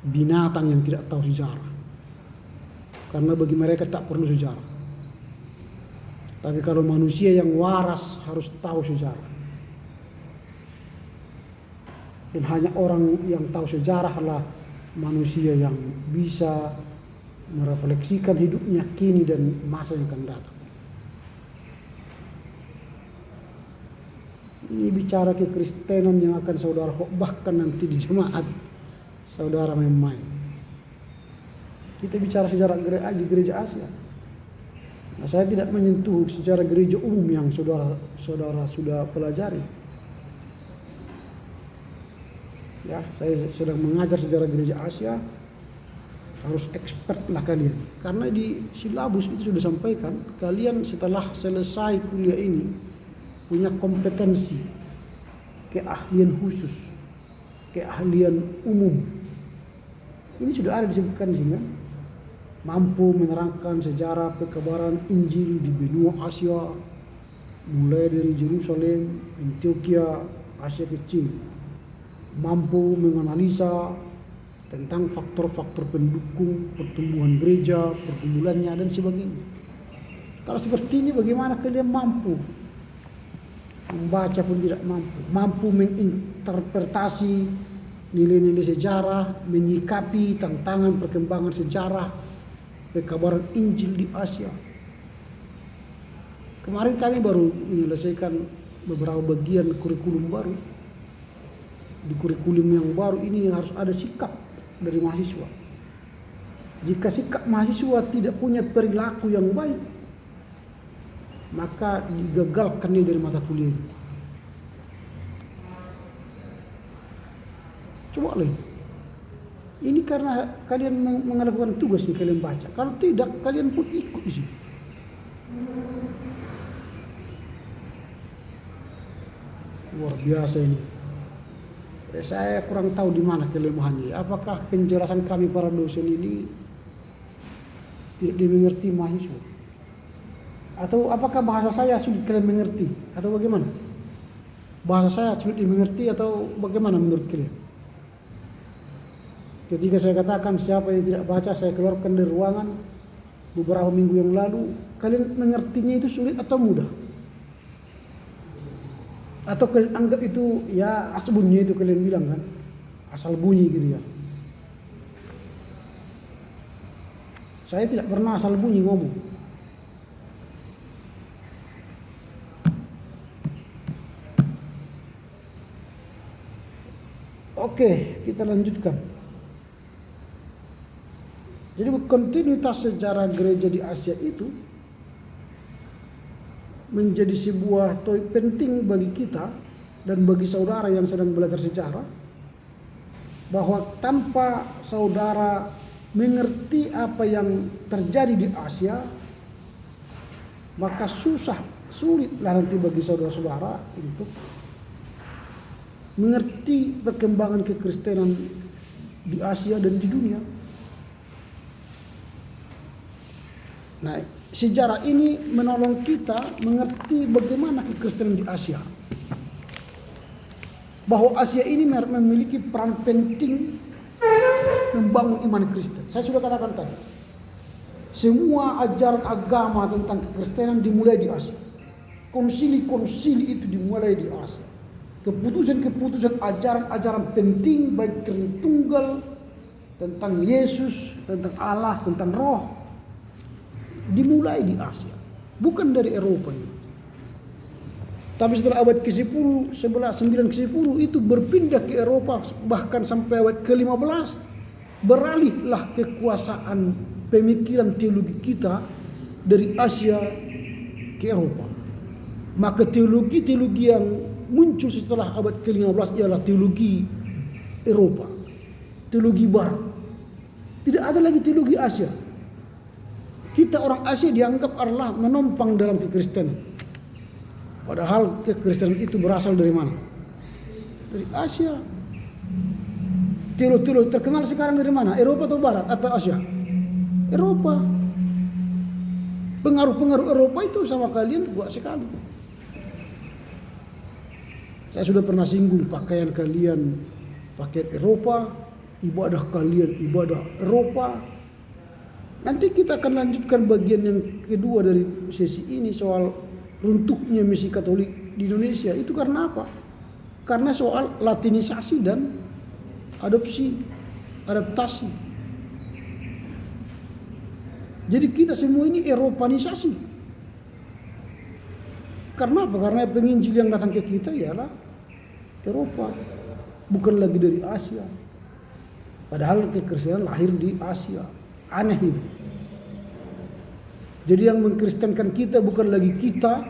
Binatang yang tidak tahu sejarah. Karena bagi mereka tak perlu sejarah. Tapi kalau manusia yang waras harus tahu sejarah. Dan hanya orang yang tahu sejarah lah manusia yang bisa merefleksikan hidupnya kini dan masa yang akan datang. Ini bicara kekristenan yang akan saudara khotbahkan nanti di jemaat. Saudara main-main. Kita bicara sejarah gereja Asia. Nah, saya tidak menyentuh sejarah gereja umum yang saudara sudah pelajari. Ya, saya sedang mengajar sejarah gereja Asia. Harus expert lah kalian. Karena di silabus itu sudah sampaikan, kalian setelah selesai kuliah ini punya kompetensi, keahlian khusus, keahlian umum. Ini sudah ada disebutkan di sini kan? Mampu menerangkan sejarah pekabaran Injil di benua Asia, mulai dari Yerusalem, Antioquia, Asia Kecil. Mampu menganalisa tentang faktor-faktor pendukung pertumbuhan gereja, pergumulannya dan sebagainya. Kalau seperti ini bagaimana kalian mampu? Membaca pun tidak mampu. Mampu menginterpretasi nilai-nilai sejarah, menyikapi tantangan perkembangan sejarah pekabaran Injil di Asia. Kemarin kami baru menyelesaikan beberapa bagian kurikulum baru. Di kurikulum yang baru ini harus ada sikap dari mahasiswa. Jika sikap mahasiswa tidak punya perilaku yang baik, maka digagalkannya dari mata kuliah itu. Coba lihat. Ini karena kalian melakukan tugas nih, kalian baca. Kalau tidak, kalian pun ikut di sini. Luar biasa ini. Saya kurang tahu di mana kelemahannya. Apakah penjelasan kami para dosen ini tidak dimengerti mahasiswa? Atau apakah bahasa saya sulit kalian mengerti? Atau bagaimana? Bahasa saya sulit dimengerti atau bagaimana menurut kalian? Ketika saya katakan siapa yang tidak baca saya keluarkan dari ruangan beberapa minggu yang lalu, kalian mengertinya itu sulit atau mudah? Atau kalian anggap itu ya asal bunyi itu kalian bilang kan, asal bunyi gitu ya. Saya tidak pernah asal bunyi ngomong. Oke, kita lanjutkan. Jadi kontinuitas sejarah gereja di Asia itu menjadi sebuah topik penting bagi kita dan bagi saudara yang sedang belajar sejarah, bahwa tanpa saudara mengerti apa yang terjadi di Asia, maka sulitlah nanti bagi saudara-saudara untuk mengerti perkembangan kekristenan di Asia dan di dunia. Nah, sejarah ini menolong kita mengerti bagaimana kekristenan di Asia. Bahwa Asia ini memiliki peran penting membangun iman Kristen. Saya sudah katakan tadi, semua ajaran agama tentang kekristenan dimulai di Asia. Konsili-konsili itu dimulai di Asia. Keputusan-keputusan ajaran-ajaran penting baik Tritunggal, tentang Yesus, tentang Allah, tentang Roh, dimulai di Asia, bukan dari Eropa ini. Tapi setelah abad ke-10, 9 ke-10 itu berpindah ke Eropa, bahkan sampai abad ke-15 beralihlah kekuasaan pemikiran teologi kita dari Asia ke Eropa. Maka teologi-teologi yang muncul setelah abad ke-15 ialah teologi Eropa, teologi Barat. Tidak ada lagi teologi Asia. Kita orang Asia dianggap adalah menopang dalam kekristenan. Padahal kekristenan itu berasal dari mana? Dari Asia. Teolog-teolog terkenal sekarang dari mana? Eropa atau Barat atau Asia? Eropa. Pengaruh-pengaruh Eropa itu sama kalian kuat sekali. Saya sudah pernah singgung pakaian kalian, pakaian Eropa, ibadah kalian, ibadah Eropa. Nanti kita akan lanjutkan bagian yang kedua dari sesi ini soal runtuhnya misi Katolik di Indonesia. Itu karena apa? Karena soal latinisasi dan adaptasi. Jadi kita semua ini Eropanisasi. Karena apa? Karena penginjil yang datang ke kita ialah Eropa, bukan lagi dari Asia. Padahal kekristenan lahir di Asia. Aneh itu. Jadi yang mengkristenkan kita bukan lagi kita,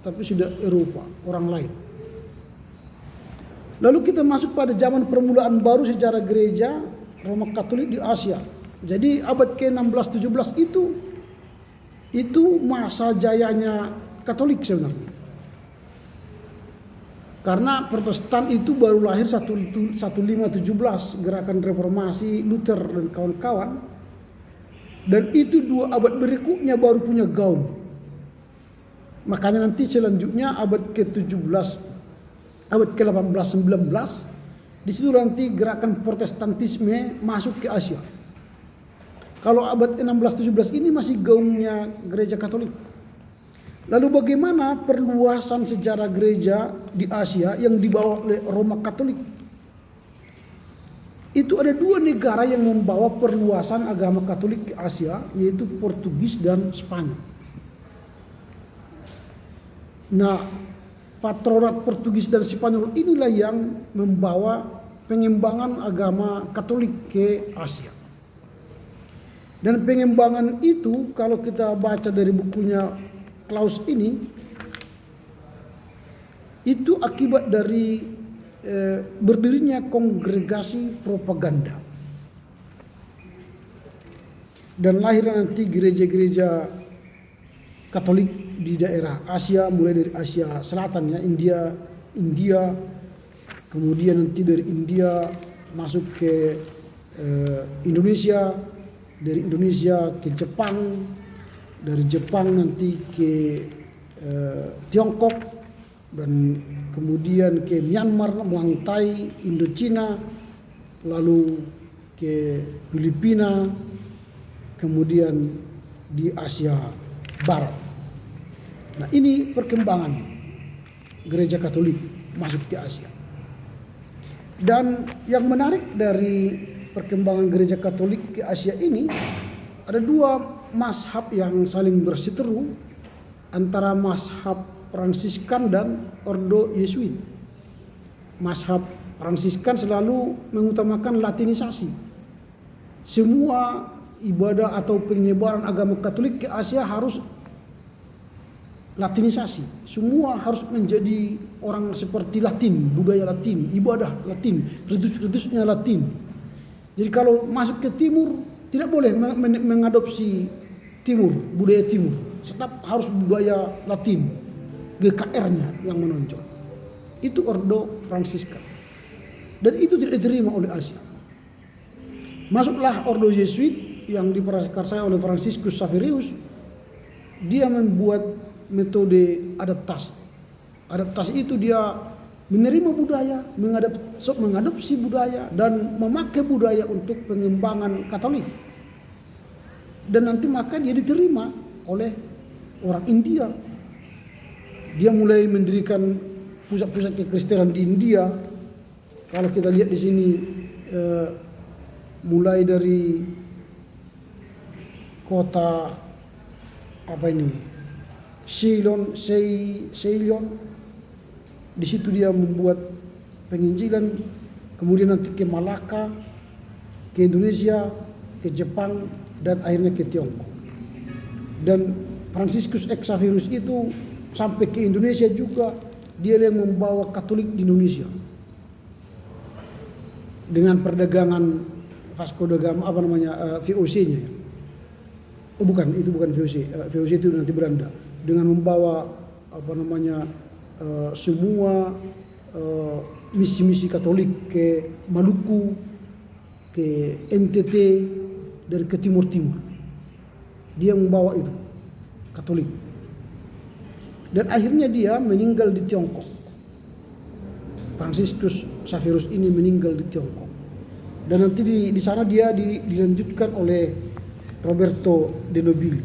tapi sudah Eropa, orang lain. Lalu kita masuk pada zaman permulaan baru sejarah gereja Roma Katolik di Asia. Jadi abad ke-16-17 itu masa jayanya Katolik sebenarnya. Karena Protestan itu baru lahir 1517, gerakan reformasi Luther dan kawan-kawan. Dan itu 2 abad berikutnya baru punya gaun. Makanya nanti selanjutnya abad ke-17, abad ke-18, 19, di situ nanti gerakan Protestantisme masuk ke Asia. Kalau abad 16-17 ini masih gaunnya gereja Katolik. Lalu bagaimana perluasan sejarah gereja di Asia yang dibawa oleh Roma Katolik? Itu ada 2 negara yang membawa perluasan agama Katolik ke Asia, yaitu Portugis dan Spanyol. Nah, patronat Portugis dan Spanyol inilah yang membawa pengembangan agama Katolik ke Asia. Dan pengembangan itu kalau kita baca dari bukunya Klaus ini, itu akibat dari berdirinya kongregasi propaganda. Dan lahir nanti gereja-gereja Katolik di daerah Asia, mulai dari Asia Selatan ya, India, kemudian nanti dari India masuk ke Indonesia, dari Indonesia ke Jepang, dari Jepang nanti ke Tiongkok, dan kemudian ke Myanmar, Muang Thai, Indochina, lalu ke Filipina, kemudian di Asia Barat. Nah, ini perkembangan gereja Katolik masuk ke Asia. Dan yang menarik dari perkembangan gereja Katolik ke Asia ini, ada dua mazhab yang saling berseteru antara mazhab Fransiskan dan Ordo Yesuit. Mazhab Fransiskan selalu mengutamakan latinisasi. Semua ibadah atau penyebaran agama Katolik ke Asia harus latinisasi. Semua harus menjadi orang seperti Latin, budaya Latin, ibadah Latin, ritus-ritusnya Latin. Jadi kalau masuk ke timur tidak boleh mengadopsi timur, budaya timur. Tetap harus budaya Latin, GKR-nya yang menonjol. Itu Ordo Fransiskan. Dan itu tidak diterima oleh Asia. Masuklah Ordo Yesuit yang diprakarsai oleh Franciscus Xaverius. Dia membuat metode adaptasi. Adaptasi itu dia menerima budaya, mengadopsi budaya, dan memakai budaya untuk pengembangan Katolik. Dan nanti maka dia diterima oleh orang India. Dia mulai mendirikan pusat-pusat kekristenan di India. Kalau kita lihat di sini, mulai dari kota Ceylon, di situ dia membuat penginjilan, kemudian nanti ke Malaka, ke Indonesia, ke Jepang, dan akhirnya ke Tiongkok. Dan Franciscus Xaverius itu sampai ke Indonesia juga, dia yang membawa Katolik di Indonesia dengan perdagangan Vasco da Gama, VOC-nya. Oh bukan, itu bukan VOC. VOC itu nanti Belanda. Dengan membawa semua misi-misi Katolik ke Maluku, ke NTT, dan ke Timur-Timur. Dia membawa itu Katolik. Dan akhirnya dia meninggal di Tiongkok. Franciscus Xaverius ini meninggal di Tiongkok. Dan nanti di sana dia dilanjutkan oleh Roberto de Nobili.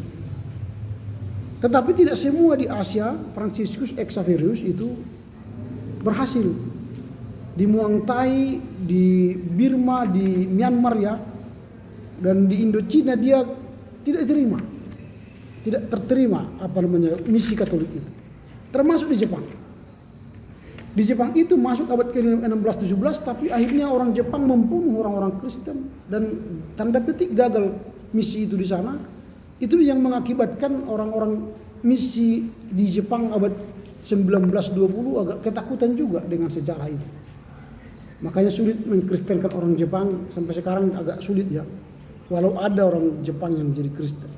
Tetapi tidak semua di Asia Franciscus Xaverius itu berhasil. Di Muang Thai, di Burma, di Myanmar ya, dan di Indochina dia tidak diterima. Tidak terterima misi Katolik itu. Termasuk di Jepang. Di Jepang itu masuk abad ke-16-17, tapi akhirnya orang Jepang membunuh orang-orang Kristen dan tanda petik gagal misi itu di sana. Itu yang mengakibatkan orang-orang misi di Jepang abad 1920 agak ketakutan juga dengan sejarah itu. Makanya sulit mengkristenkan orang Jepang, sampai sekarang agak sulit ya. Walau ada orang Jepang yang jadi Kristen.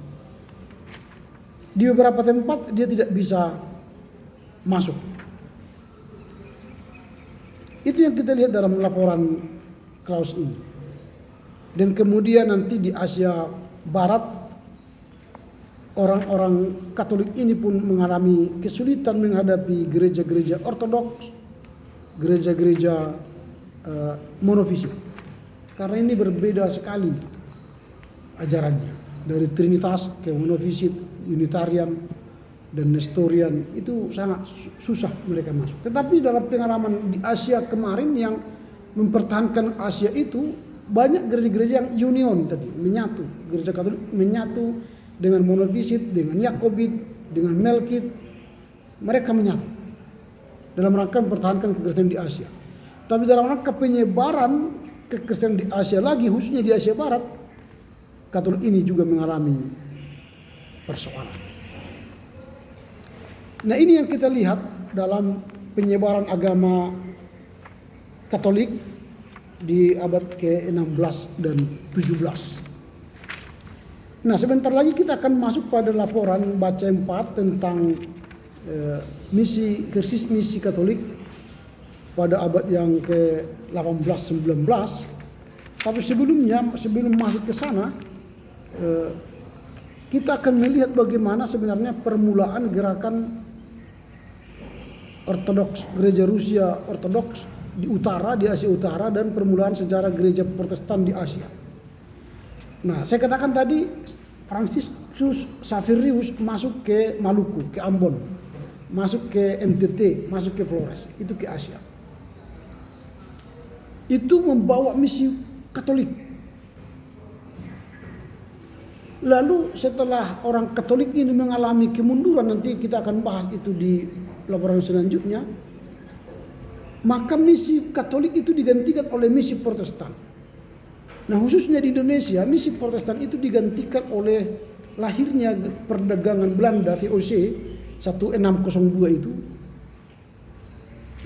Di beberapa tempat dia tidak bisa masuk. Itu yang kita lihat dalam laporan Klaus ini. Dan kemudian nanti di Asia Barat, orang-orang Katolik ini pun mengalami kesulitan menghadapi gereja-gereja Ortodoks, gereja-gereja monofisik. Karena ini berbeda sekali ajarannya. Dari Trinitas ke monofisik, Unitarian, dan Nestorian, itu sangat susah mereka masuk. Tetapi dalam pengalaman di Asia kemarin yang mempertahankan Asia itu, banyak gereja-gereja yang union tadi, menyatu. Gereja Katolik menyatu dengan monofisit, dengan Yakobit, dengan Melkit. Mereka menyatu dalam rangka mempertahankan kekristenan di Asia. Tapi dalam rangka penyebaran kekristenan di Asia lagi, khususnya di Asia Barat, Katolik ini juga mengalami persoalan. Nah, ini yang kita lihat dalam penyebaran agama Katolik di abad ke-16 dan 17. Nah, sebentar lagi kita akan masuk pada laporan baca 4 tentang misi Katolik pada abad yang ke-18-19. Tapi sebelum masuk ke sana, kita akan melihat bagaimana sebenarnya permulaan gerakan Ortodoks, gereja Rusia Ortodoks di utara, di Asia Utara, dan permulaan sejarah gereja Protestan di Asia. Nah, saya katakan tadi Franciscus Xaverius masuk ke Maluku, ke Ambon, masuk ke NTT, masuk ke Flores, itu ke Asia. Itu membawa misi Katolik. Lalu setelah orang Katolik ini mengalami kemunduran, nanti kita akan bahas itu di laporan selanjutnya, maka misi Katolik itu digantikan oleh misi Protestan. Nah, khususnya di Indonesia, misi Protestan itu digantikan oleh lahirnya perdagangan Belanda VOC 1602 itu.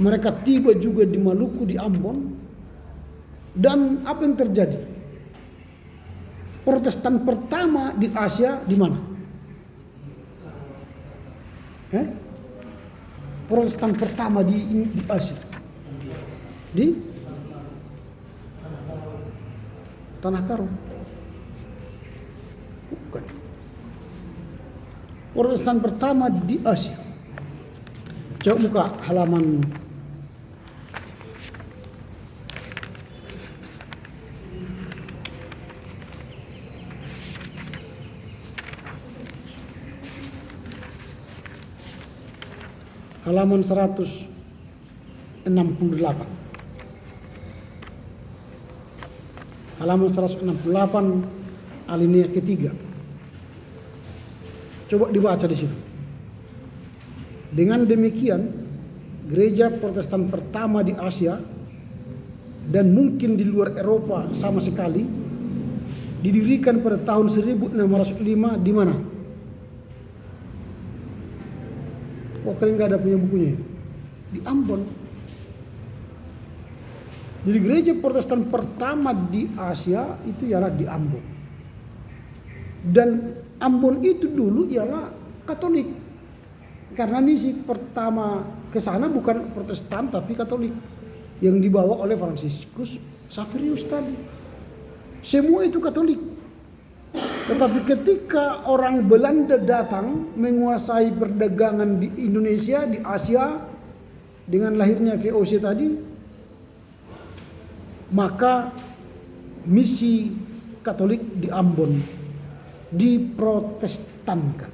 Mereka tiba juga di Maluku, di Ambon. Dan apa yang terjadi? Protestan pertama di Asia di mana? Protestan pertama di Asia di Tanah Karo. Bukan. Protestan pertama di Asia. Coba buka halaman halaman 168. Halaman 168 alinea ketiga. Coba dibaca di situ. Dengan demikian, gereja Protestan pertama di Asia dan mungkin di luar Eropa sama sekali didirikan pada tahun 1605 di mana? Kok kalian nggak ada punya bukunya? Di Ambon. Jadi gereja Protestan pertama di Asia itu ialah di Ambon. Dan Ambon itu dulu ialah Katolik. Karena misi pertama ke sana bukan Protestan tapi Katolik yang dibawa oleh Franciscus Xaverius tadi. Semua itu Katolik. Tetapi ketika orang Belanda datang menguasai perdagangan di Indonesia, di Asia, dengan lahirnya VOC tadi, maka misi Katolik di Ambon diprotestankan.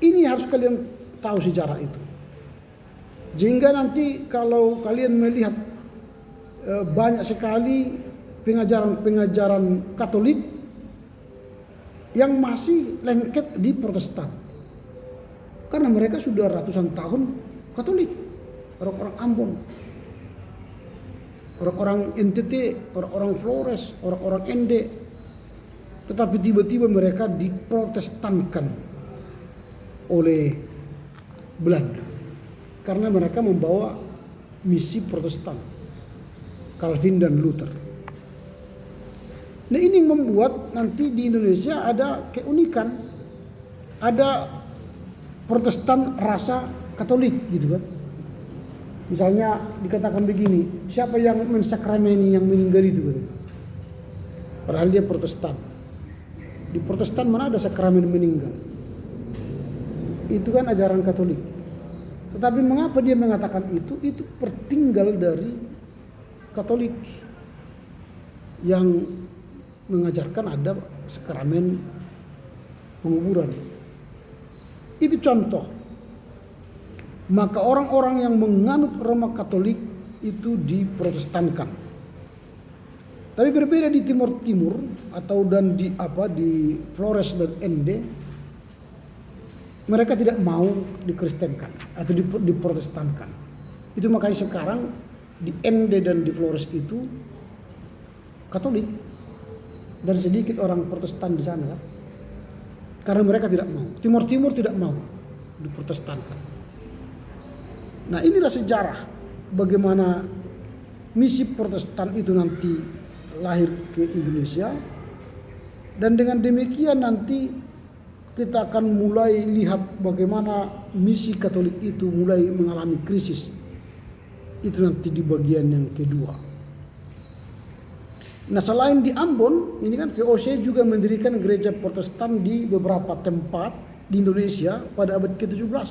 Ini harus kalian tahu sejarah itu. Sehingga nanti kalau kalian melihat banyak sekali pengajaran Katolik yang masih lengket di Protestan. Karena mereka sudah ratusan tahun Katolik. Orang-orang Ambon, orang-orang NTT, orang-orang Flores, orang-orang Ende. Tetapi tiba-tiba mereka diprotestankan oleh Belanda. Karena mereka membawa misi Protestan, Calvin dan Luther. Nah, ini membuat nanti di Indonesia ada keunikan, ada Protestan rasa Katolik gitu kan. Misalnya dikatakan begini, siapa yang mensakrameni yang meninggal itu gitu. Padahal dia Protestan. Di Protestan mana ada sakramen meninggal? Itu kan ajaran Katolik. Tetapi mengapa dia mengatakan itu? Itu pertinggal dari Katolik yang mengajarkan ada sakramen penguburan. Itu contoh. Maka orang-orang yang menganut Roma Katolik itu diprotestankan. Tapi berbeda di Timur atau dan di Flores dan Ende, mereka tidak mau dikristenkan atau diprotestankan. Itu makanya sekarang di Ende dan di Flores itu Katolik dan sedikit orang Protestan di sana kan? Karena mereka tidak mau. Timur tidak mau diprotestankan. Nah, inilah sejarah bagaimana misi Protestan itu nanti lahir ke Indonesia, dan dengan demikian nanti kita akan mulai lihat bagaimana misi Katolik itu mulai mengalami krisis. Itu nanti di bagian yang kedua. Nah, selain di Ambon, ini kan VOC juga mendirikan gereja Protestan di beberapa tempat di Indonesia pada abad ke-17.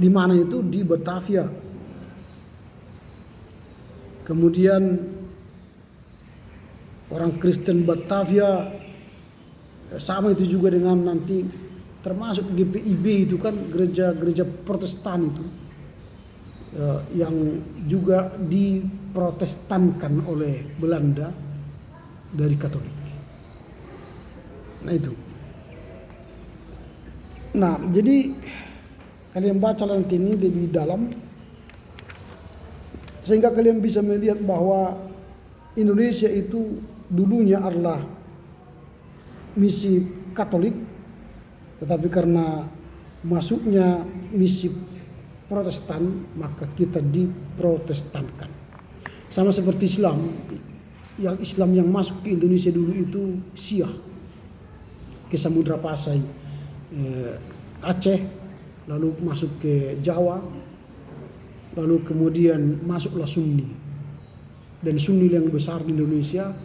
Di mana itu? Di Batavia. Kemudian orang Kristen Batavia sama itu juga dengan nanti termasuk GPIB itu kan gereja-gereja Protestan itu yang juga diprotestankan oleh Belanda dari Katolik. Nah itu. Nah jadi kalian baca nanti ini lebih dalam sehingga kalian bisa melihat bahwa Indonesia itu dulunya adalah misi Katolik, tetapi karena masuknya misi Protestan maka kita diprotestankan. Sama seperti Islam, Islam yang masuk ke Indonesia dulu itu Syiah ke Samudra Pasai, Aceh, lalu masuk ke Jawa, lalu kemudian masuklah Sunni, dan Sunni yang besar di Indonesia,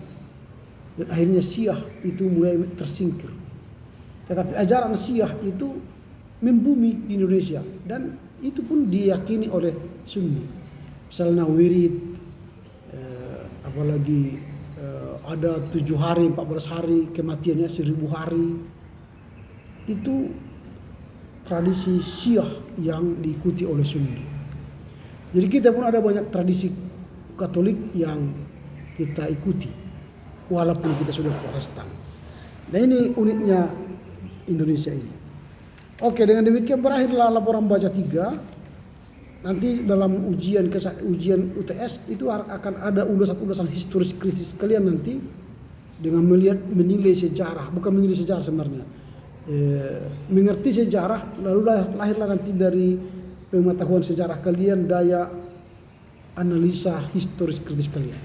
dan akhirnya Syiah itu mulai tersingkir. Tetapi ajaran Syiah itu membumi di Indonesia dan itu pun diyakini oleh Sunni. Misalnya wirid, apalagi ada 7 hari, 14 hari, kematiannya 1000 hari. Itu tradisi Syiah yang diikuti oleh Sunni. Jadi kita pun ada banyak tradisi Katolik yang kita ikuti walaupun kita sudah Protestan. Nah ini uniknya Indonesia ini. Oke, dengan demikian berakhirlah laporan baca 3. Nanti dalam ujian UTS itu akan ada ulasan-ulasan historis krisis kalian nanti dengan menilai sejarah, bukan menilai sejarah sebenarnya. Mengerti sejarah, lalu lahirlah nanti dari pengetahuan sejarah kalian daya analisa historis kritis kalian.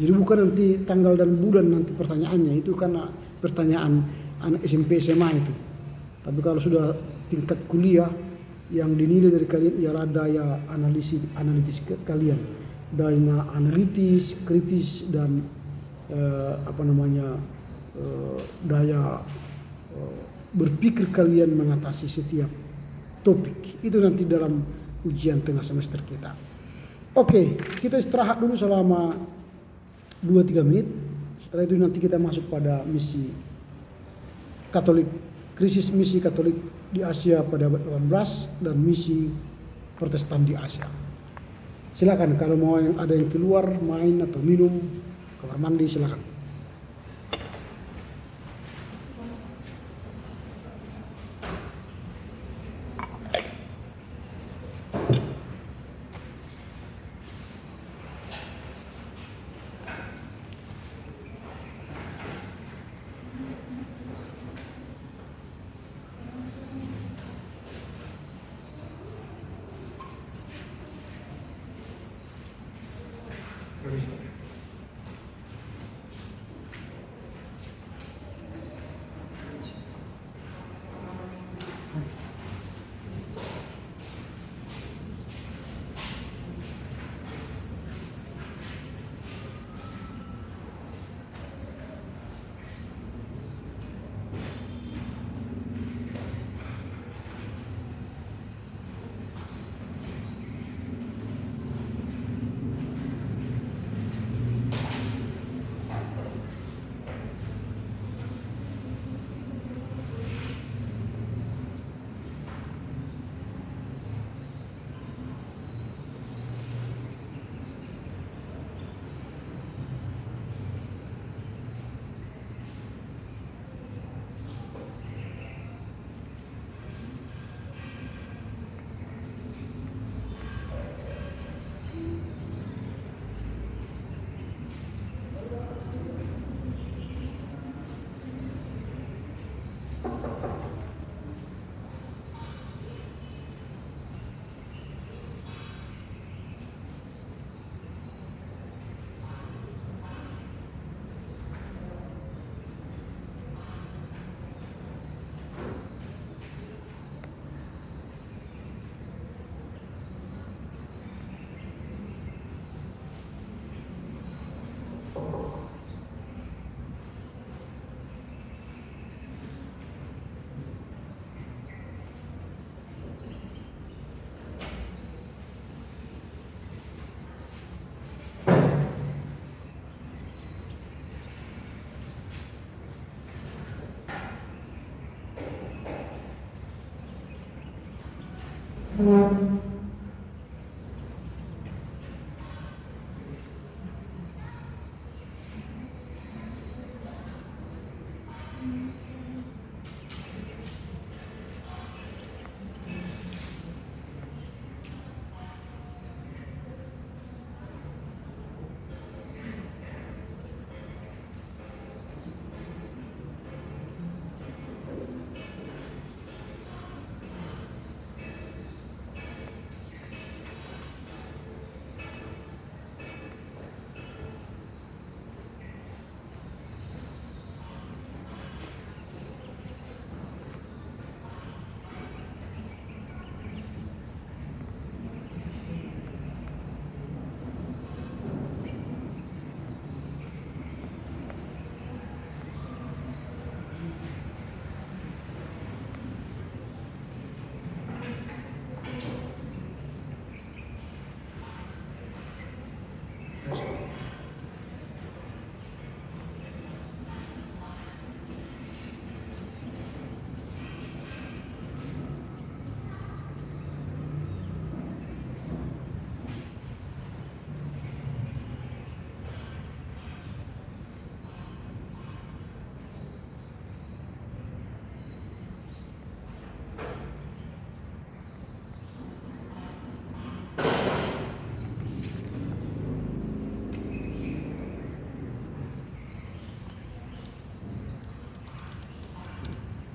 Jadi bukan nanti tanggal dan bulan nanti pertanyaannya, itu karena pertanyaan anak SMP SMA itu. Tapi kalau sudah tingkat kuliah yang dinilai dari kalian ialah daya analitis kalian, daya analitis, kritis dan daya berpikir kalian mengatasi setiap topik. Itu nanti dalam ujian tengah semester kita. Oke, kita istirahat dulu selama 2-3 menit. Setelah itu nanti kita masuk pada misi Katolik, krisis misi Katolik di Asia pada abad 18 dan misi Protestan di Asia. Silakan kalau mau ada yang keluar main atau minum, kamar mandi silakan.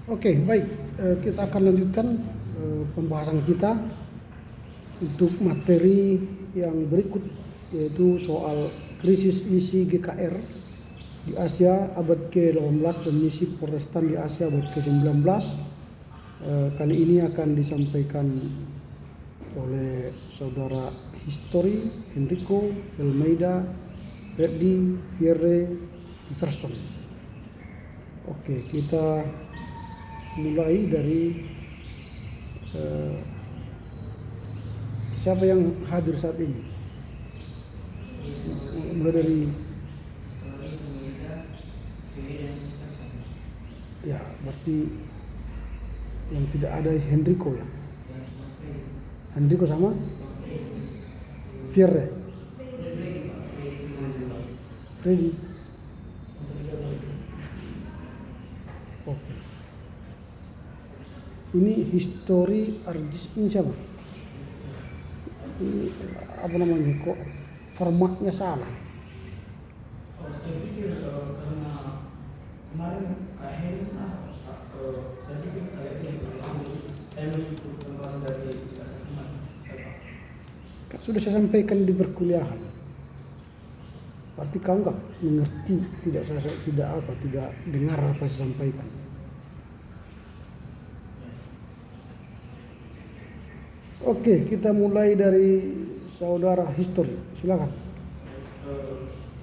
Oke, baik. Kita akan lanjutkan pembahasan kita untuk materi yang berikut, yaitu soal krisis misi GKR di Asia abad ke-18 dan misi Protestan di Asia abad ke-19. Kali ini akan disampaikan oleh saudara Histori Enrico Almeida Reddy Pierre Iverson. Oke, kita mulai dari siapa yang hadir saat ini? Mulai dari ya, berarti yang tidak ada Enrico ya. Enrico sama Pierre. Freddy. Oke. Ini Histori Argis ini siapa? Ini apa namanya, kok formatnya salah? Saya pikir karena kemarin akhirnya saya pikir kayaknya saya mengikuti pembahasan dari Sudah saya sampaikan di perkuliahan. Berarti kau enggak mengerti, tidak dengar apa saya sampaikan. Oke, kita mulai dari saudara Histori. Silakan.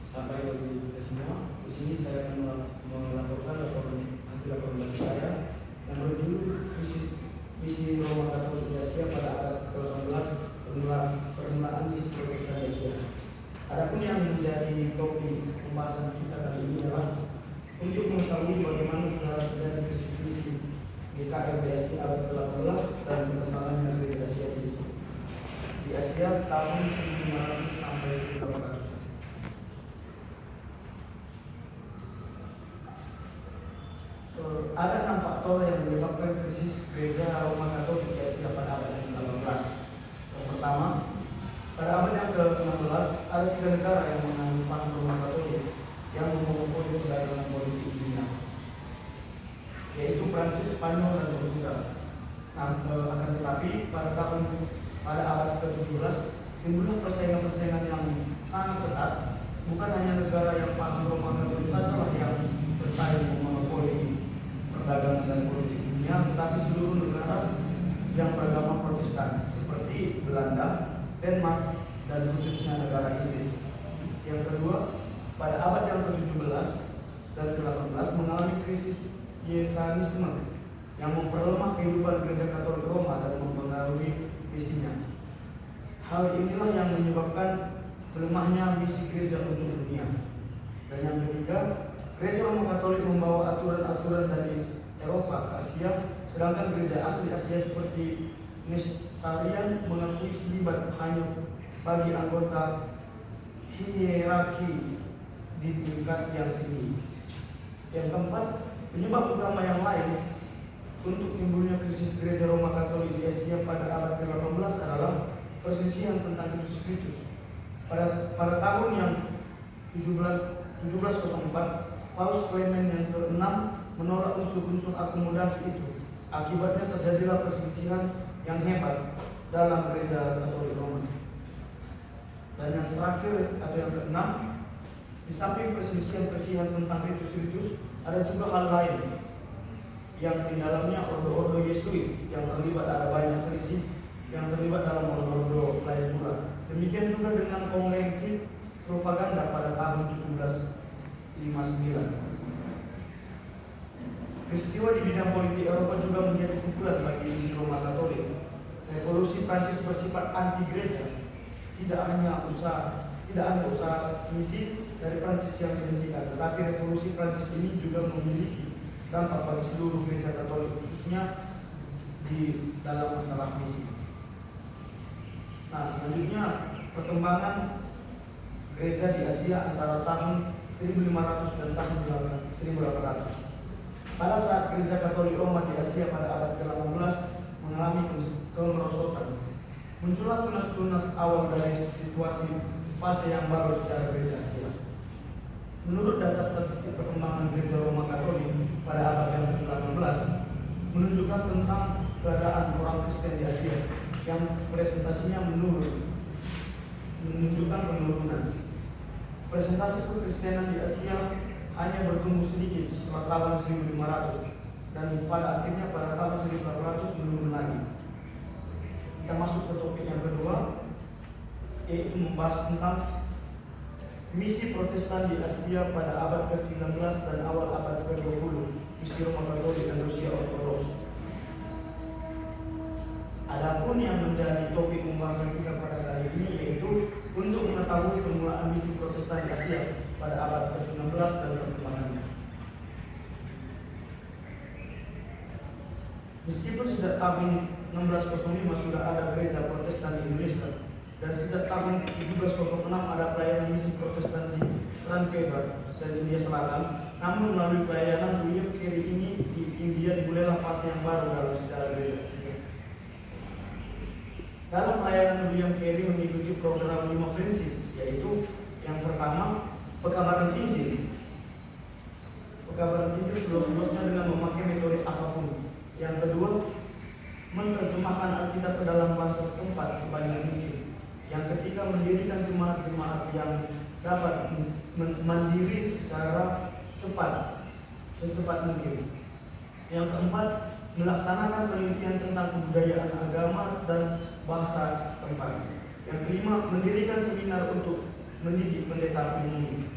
Sampai di semua, di sini saya akan melaporkan hasil laporan saya yang berjudul krisis misi Roma Katolik di Asia pada abad ke-18, permulaan misi Protestan di Asia. Adapun yang menjadi topik pembahasan kita kali ini adalah untuk mengetahui bagaimana sejarah terjadi krisis misi GKR di Asia abad ke-18 dan perkembangan negeri Asia di Asia tahun 1500 sampai 1800. Ada 6 faktor yang menyebabkan krisis gereja Roma Katolik di Asia pada abad ke-18. Yang pertama, pada abad yang ke-16 ada 3 negara yang menganut paham Roma Katolik yang memonopoli perdagangan politik dunia, yaitu Prancis, Spanyol, dan Portugal. Akan tetapi pada abad ke-17 timbullah persaingan-persaingan yang sangat ketat. Bukan hanya negara yang paham Roma Katolik sajalah yang bersaing memonopoli perdagangan dan politik dunia, tetapi seluruh negara yang beragama Protestan seperti Belanda, Denmark, dan khususnya negara Inggris. Yang kedua, pada abad yang ke-17 dan ke-18 mengalami krisis Yesanisme yang memperlemah kehidupan gereja Katolik Roma dan mempengaruhi misinya. Hal inilah yang menyebabkan melemahnya misi gereja untuk dunia. Dan yang ketiga, gereja Roma Katolik membawa aturan-aturan dari Eropa ke Asia, sedangkan gereja asli Asia seperti tarian mengakui selibat hanya bagi anggota hierarki di tingkat yang tinggi. Yang keempat, penyebab utama yang lain untuk timbulnya krisis gereja Roma Katolik di Asia pada abad ke-18 adalah perselisihan tentang Kristus. Pada tahun yang 1704, Paus Clement yang ke-6 menolak unsur-unsur akomodasi itu. Akibatnya terjadilah perselisihan yang hebat dalam gereja Katolik Roma. Dan yang terakhir atau yang ke-6, di samping perselisihan tentang ritus-ritus, ada juga hal lain yang di dalamnya ordo-ordo Yesuit yang terlibat, ada banyak selisih yang terlibat dalam ordo-ordo lain pula. Demikian juga dengan konvensi propaganda pada tahun 1759. Peristiwa di bidang politik Eropa juga menjadi pukulan bagi misi Roma Katolik. Revolusi Prancis bersifat anti gereja. Tidak hanya usaha misi dari Prancis yang dihentikan, tetapi revolusi Prancis ini juga memiliki dampak bagi seluruh gereja Katolik, khususnya di dalam masalah misi. Nah, selanjutnya perkembangan gereja di Asia antara tahun 1500 dan tahun 1800. Pada saat gereja Katolik Roma di Asia pada abad ke-18 mengalami kemerosotan, muncullah tunas-tunas awal dari situasi fase yang baru secara gereja Asia. Menurut data statistik perkembangan gereja Roma Katolik pada abad yang ke-18 menunjukkan tentang keadaan orang Kristen di Asia yang presentasinya menunjukkan penurunan. Presentasi kekristenan di Asia hanya bertumbuh sedikit setelah tahun 1500 dan pada akhirnya pada tahun 1800 menurun lagi. Kita masuk ke topik yang kedua, yaitu membahas tentang misi Protestan di Asia pada abad ke-19 dan awal abad ke-20, misi Roma Katolik dan Rusia Ortodoks. Adapun yang menjadi topik pembahasan kita pada kali ini yaitu untuk mengetahui permulaan misi Protestan di Asia pada abad ke-19 dan perkembangannya. Meskipun sejak tahun 1605 sudah ada gereja Protestan di Indonesia dan sejak tahun 1706 ada pelayanan misi Protestan di Vancouver dan India Selatan, namun melalui pelayanan William Carey ini di India dimulailah fase yang baru dalam sejarah gereja Asia. Dalam pelayanan William Carey mengikuti program 5 prinsip, yaitu yang pertama, pekabaran Injil. Pekabaran Injil seluas-luasnya dengan memakai metode apapun. Yang kedua, menerjemahkan Alkitab ke dalam bahasa setempat sebanyak mungkin. Yang ketiga, mendirikan jemaat-jemaat yang dapat mandiri secara secepat mungkin. Yang keempat, melaksanakan penelitian tentang kebudayaan agama dan bahasa setempat. Yang kelima, mendirikan seminar untuk mendidik pendeta umum.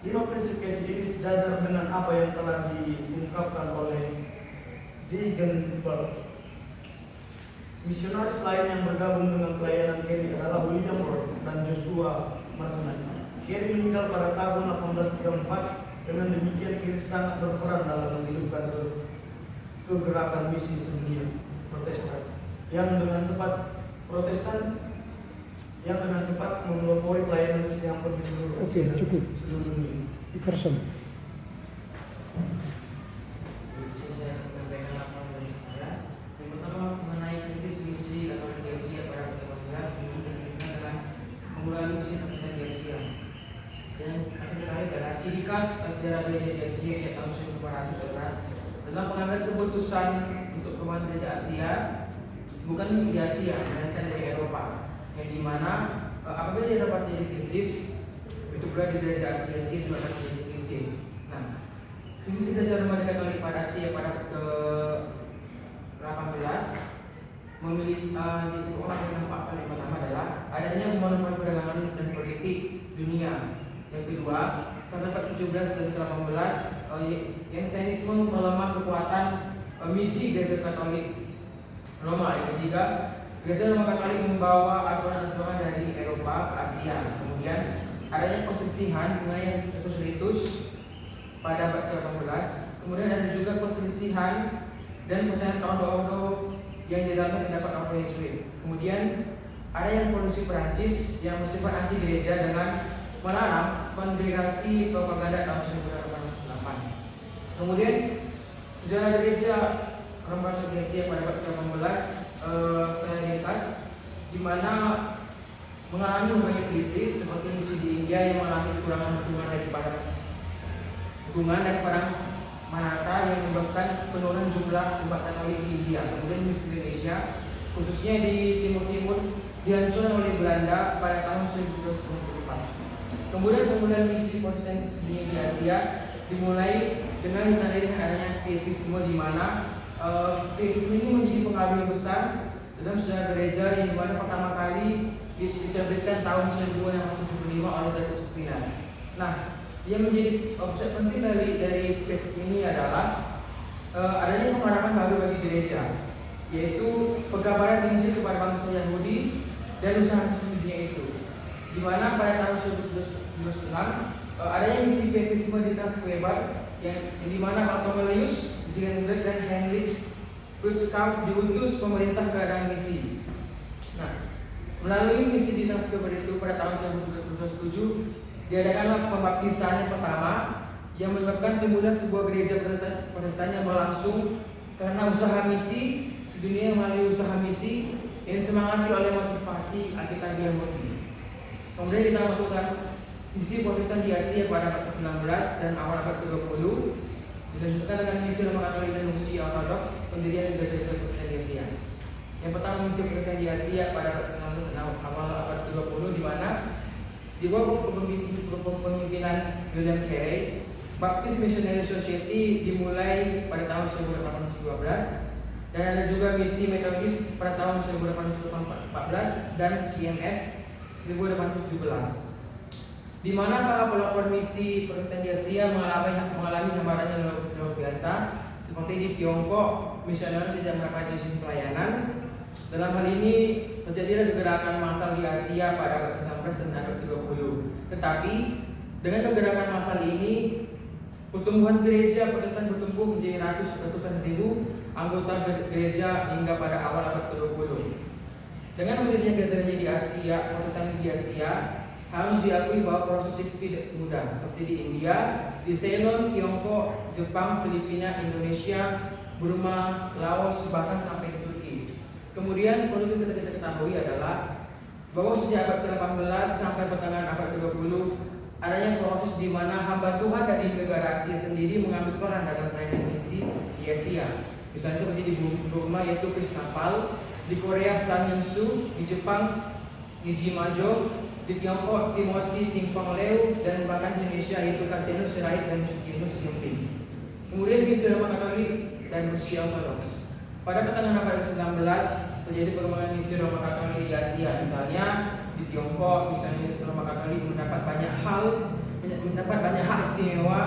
5 prinsip kasih ini sejajar dengan apa yang telah diungkapkan oleh Ziegenbalg. Misionaris lain yang bergabung dengan pelayanan Carey adalah William Roth dan Joshua Marsden. Carey meninggal pada tahun 1834. Dengan demikian Carey sangat berperan dalam menghidupkan kegerakan misi sedunia Protestan yang dengan cepat memelopori pelayanan misi yang pergi seluruh Asia dan seluruh dunia. Iverson. Yang pertama mengenai krisis misi Katolik di Asia pada 18 ini berkaitan dengan pembukaan misi Katolik di Asia. Dan terakhir adalah ciri khas sejarah gereja di Asia sejak tahun 1400 adalah dalam pengambilan keputusan untuk kembali gereja Asia bukan di Asia melainkan dari Eropa, yang dimana apabila dia dapat jadi krisis itu pula di gereja Asia juga akan menjadi krisis. Nah, krisis gereja Roma Katolik pada Asia pada ke-18 memiliki disebutkan dengan 4 hal. Yang pertama adalah adanya monopoli perdagangan dan politik dunia. Yang kedua, pada abad 17 dan 18 yang Zionisme melemah kekuatan misi gereja Katolik Roma. Yang ketiga, gereja Roma Katolik membawa aturan-aturan dari Eropa ke Asia. Kemudian adanya perselisihan mengenai ritus-ritus pada abad ke-18. Kemudian ada juga perselisihan dan pesanan Ordo yang di dalamnya terdapat Ordo Yesuit. Kemudian ada yang Revolusi Perancis yang bersifat anti gereja dengan melarang kongregasi propaganda tahun 1808. Kemudian sejarah gereja Roma Katolik Asia pada abad ke-18 saya ringkas, di mana mengalami berbagai krisis seperti misi di India yang mengalami kekurangan dukungan dari para Maratha yang menyebabkan penurunan jumlah umat Katolik di India. Kemudian misi Indonesia khususnya di Timur dihancurkan oleh Belanda pada tahun 1994. Kemudian pemulihan misi Protestan di Asia dimulai dengan ditandai dengan adanya pietisme, di mana pietisme ini menjadi pengaruh yang besar dalam sejarah gereja, yang dimana pertama kali diterbitkan tahun 1675 oleh Jacob Spina. Nah, yang menjadi objek penting dari pietisme ini adalah adanya pengharapan baru bagi gereja, yaitu pengkabaran Injil kepada bangsa Yahudi dan usaha misi dunia itu, di mana pada tahun 1906 adanya misi pietisme di Transweber yang di mana Bartholomeus Ziegenberg dan Heinrich Putzkamp diutus pemerintah ke ladang misi. Nah, melalui misi di Transweber itu pada tahun 1907 diadakanlah pembaptisan yang pertama yang menyebabkan timbulnya sebuah gereja Protestan yang berlangsung karena usaha misi sedunia melalui usaha misi yang disemangati oleh motivasi Alkitab yang murni. Kemudian kita masukkan misi Protestan di Asia pada abad ke-19 dan awal abad ke-20 dilanjutkan dengan misi Roma Katolik dan misi Ortodoks pendirian gereja Protestan di Asia. Yang pertama misi Protestan di Asia pada abad ke-19 dan awal abad ke-20, di mana di bawah kepemimpinan William Carey, Baptist Missionary Society dimulai pada tahun 1812 dan ada juga misi Methodist pada tahun 1814 dan CMS 1817. Di mana para pelopor misi Protestan di Asia mengalami hambatan yang luar biasa, seperti di Tiongkok, misionaris tidak mendapatkan izin pelayanan. Dalam hal ini terjadilah gerakan massal di Asia pada abad ke-19 dan abad ke-20. Tetapi dengan kegerakan massal ini, pertumbuhan gereja Protestan bertumbuh menjadi ratusan ribu anggota gereja hingga pada awal abad ke-20. Dengan berdirinya gereja di Asia, Protestan di Asia, harus diakui bahwa proses itu tidak mudah, seperti di India, di Ceylon, Tiongkok, Jepang, Filipina, Indonesia, Burma, Laos, bahkan sampai ke Turki. Kemudian perlu kita ketahui adalah bahwa sejak abad ke-18 sampai pertengahan abad ke-20 adanya proses di mana hamba Tuhan dari negara Asia sendiri mengambil peran dalam pelayanan misi di Asia. Misalnya seperti di Burma yaitu Krishnapal, di Korea San Yun-su, di Jepang Niji Majo, di Tiongkok Timothy Tingfang Leu, dan bahkan di Indonesia yaitu Kasianus Sirait dan Sukinus Simping. Kemudian misi Roma Katolik dan Rusia Ortodoks. Pada pertengahan abad ke-19 terjadi perkembangan misi Roma Katolik di Asia. Misalnya di Tiongkok, misalnya Roma Katolik mendapat banyak hak istimewa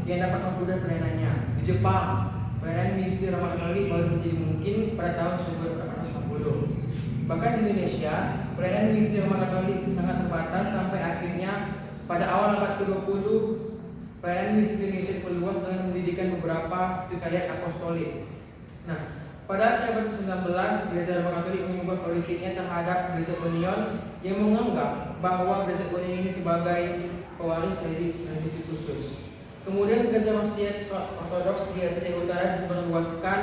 yang dapat mempermudah pelayanannya. Di Jepang, pelayanan misi Roma Katolik baru menjadi mungkin pada tahun 1860. Bahkan di Indonesia, pelayanan misi Roma Katolik itu sangat terbatas sampai akhirnya pada awal abad ke-20 pelayanan misi Indonesia diperluas dengan mendirikan beberapa vikariat apostolik. Nah, pada akhir abad ke-19, Gereja Roma Katolik mengubah politiknya terhadap Gereja Union yang menganggap bahwa Gereja Union ini sebagai pewaris dari tradisi khusus. Kemudian Gereja Masyarakat Ortodoks di Asia Utara disebarluaskan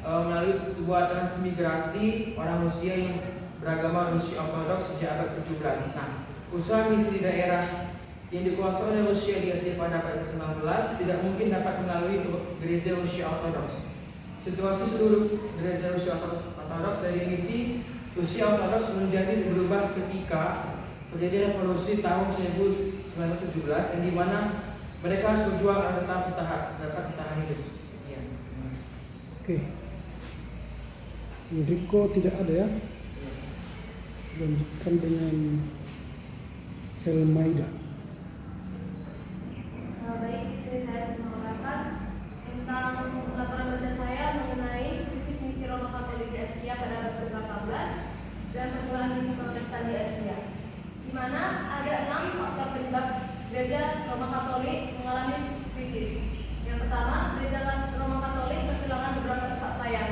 melalui sebuah transmigrasi orang Rusia yang beragama Rusia Ortodoks sejak abad ke-17. Nah, usaha misi di daerah yang dikuasai oleh Rusia di Asia pada abad ke-19 tidak mungkin dapat melalui Gereja Rusia Ortodoks. Situasi seluruh gereja Rusia Ortodoks dari misi Rusia Ortodoks menjadi berubah ketika terjadi revolusi tahun 1917 yang dimana mereka harus berjuang agar dapat bertahan hidup. Sekian. Oke. Enrico tidak ada ya? Lanjutkan dengan Helmaida. Baik, istri saya mengatakan tentang laporan baca saya mengenai krisis misi Roma Katolik di Asia pada abad ke-18 dan permulaan misi Protestan di Asia, di mana ada 6 faktor penyebab gereja Roma Katolik mengalami krisis. Yang pertama, gereja Roma Katolik kehilangan beberapa tempat pelayanan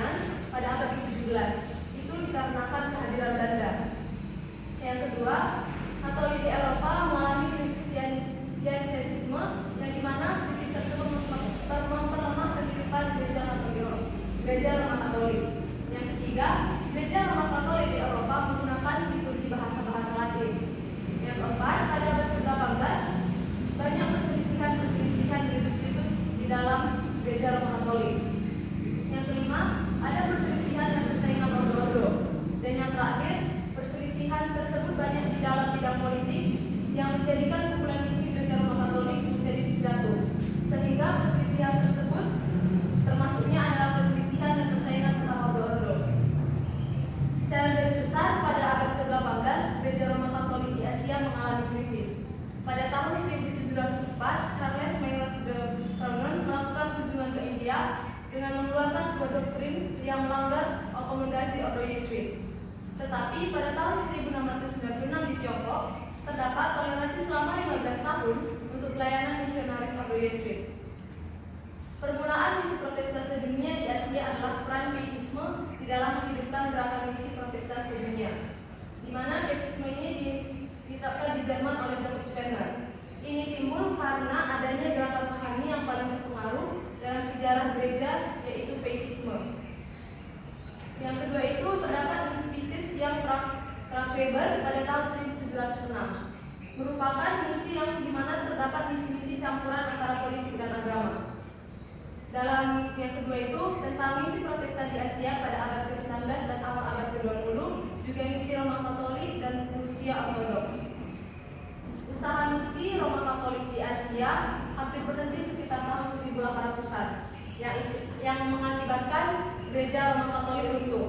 dalam bidang politik yang menjadikan kumpulan misi Gereja Roma Katolik menjadi jatuh, sehingga perselisihan tersebut termasuknya adalah perselisihan dan persaingan tentang ordo. Secara garis besar, pada abad ke-18, Gereja Roma Katolik di Asia mengalami krisis. Pada tahun 1704, Charles Maynard de Rohan melakukan kunjungan ke India dengan mengeluarkan sebuah doktrin yang melanggar akomodasi ordo Yesuit. Tetapi pada tahun 1696 di Tiongkok, terdapat toleransi selama 15 tahun untuk pelayanan misionaris ordo Yesuit. Permulaan misi protestasi dunia di Asia adalah peran pietisme di dalam menghidupkan gerakan misi protestasi dunia, di mana pietisme ini diterapkan di Jerman oleh Jacob Spener. Ini timbul karena adanya gerakan rohani yang paling berpengaruh dalam sejarah gereja, yaitu pietisme. Yang kedua itu terdapat misi pietis yang Frank Weber pada tahun 1706, merupakan misi yang dimana terdapat misi-misi campuran antara politik dan agama. Dalam yang kedua itu tentang misi protestan di Asia pada abad ke-19 dan awal abad ke-20, juga misi Roma Katolik dan Rusia Ortodoks. Usaha misi Roma Katolik di Asia hampir berhenti sekitar tahun 1800-an, yang mengakibatkan Gereja Roma Katolik runtuh.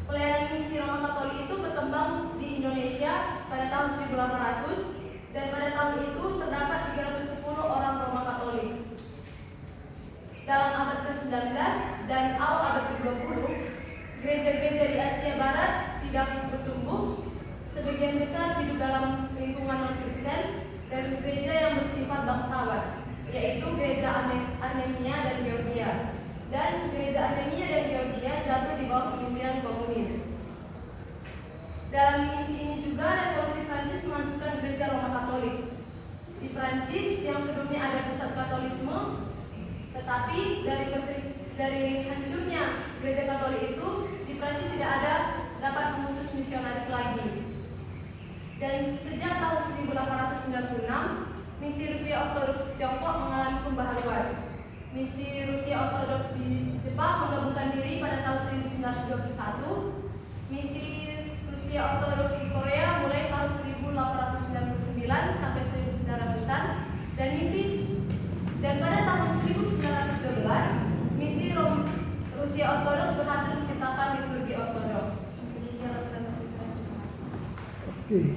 Pelayanan misi Roma Katolik itu berkembang di Indonesia pada tahun 1800, dan pada tahun itu terdapat 310 orang Roma Katolik. Dalam abad ke-19 dan awal abad ke-20, gereja-gereja di Asia Barat tidak bertumbuh. Sebagian besar hidup dalam lingkungan non-Kristen dan gereja yang bersifat bangsawan, yaitu gereja Armenia dan Georgia. Dan gereja Armenia dan Georgia jatuh di bawah kepemimpinan komunis. Dalam misi ini juga Revolusi Prancis memajukan gereja Roma Katolik. Di Prancis yang sebelumnya ada pusat Katolisme, tetapi dari hancurnya gereja Katolik itu, di Prancis tidak ada dapat mengutus misionaris lagi. Dan sejak tahun 1896, misi Rusia Ortodoks Tiongkok mengalami pembaharuan. Misi Rusia Ortodoks di Jepang menggabungkan diri pada tahun 1921. Misi Rusia Ortodoks di Korea mulai tahun 1899 sampai 1900-an, dan pada tahun 1912 misi Rusia Ortodoks berhasil menciptakan liturgi Ortodoks. Oke,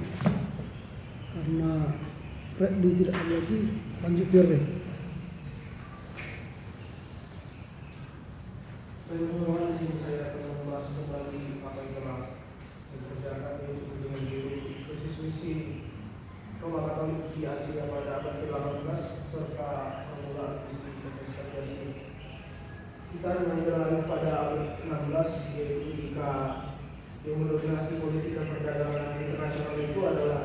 karena Freddy tidak ada lagi, lanjut Firly. Teman-teman, di sini saya akan membahas kembali apa yang telah dikerjakan yaitu dengan judul krisis misi Roma Katolik di Asia pada abad ke-18 serta permulaan misi protestasi. Kita mengenai pada abad ke-16, yaitu ketika yang mendominasi politik dan perdagangan internasional itu adalah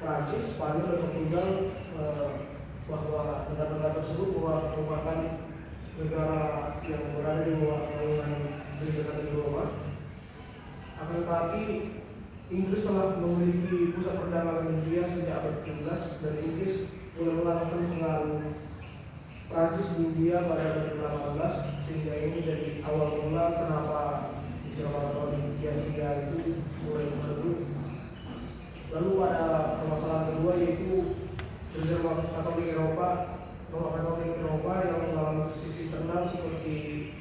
Prancis, Spanyol, dan Portugal, bahwa negara-negara tersebut merupakan negara yang berada di bawah naungan Gereja Katolik Roma. Akan tetapi Inggris telah memiliki pusat perdagangan dunia sejak abad ke-16, dan Inggris mulai melakukan pengaruh Prancis di India pada abad ke-18, sehingga ini menjadi awal mula kenapa Roma Katolik di Asia itu mulai meredup. Lalu pada permasalahan kedua yaitu Gereja Roma Katolik Eropa yang mengalami krisis internal seperti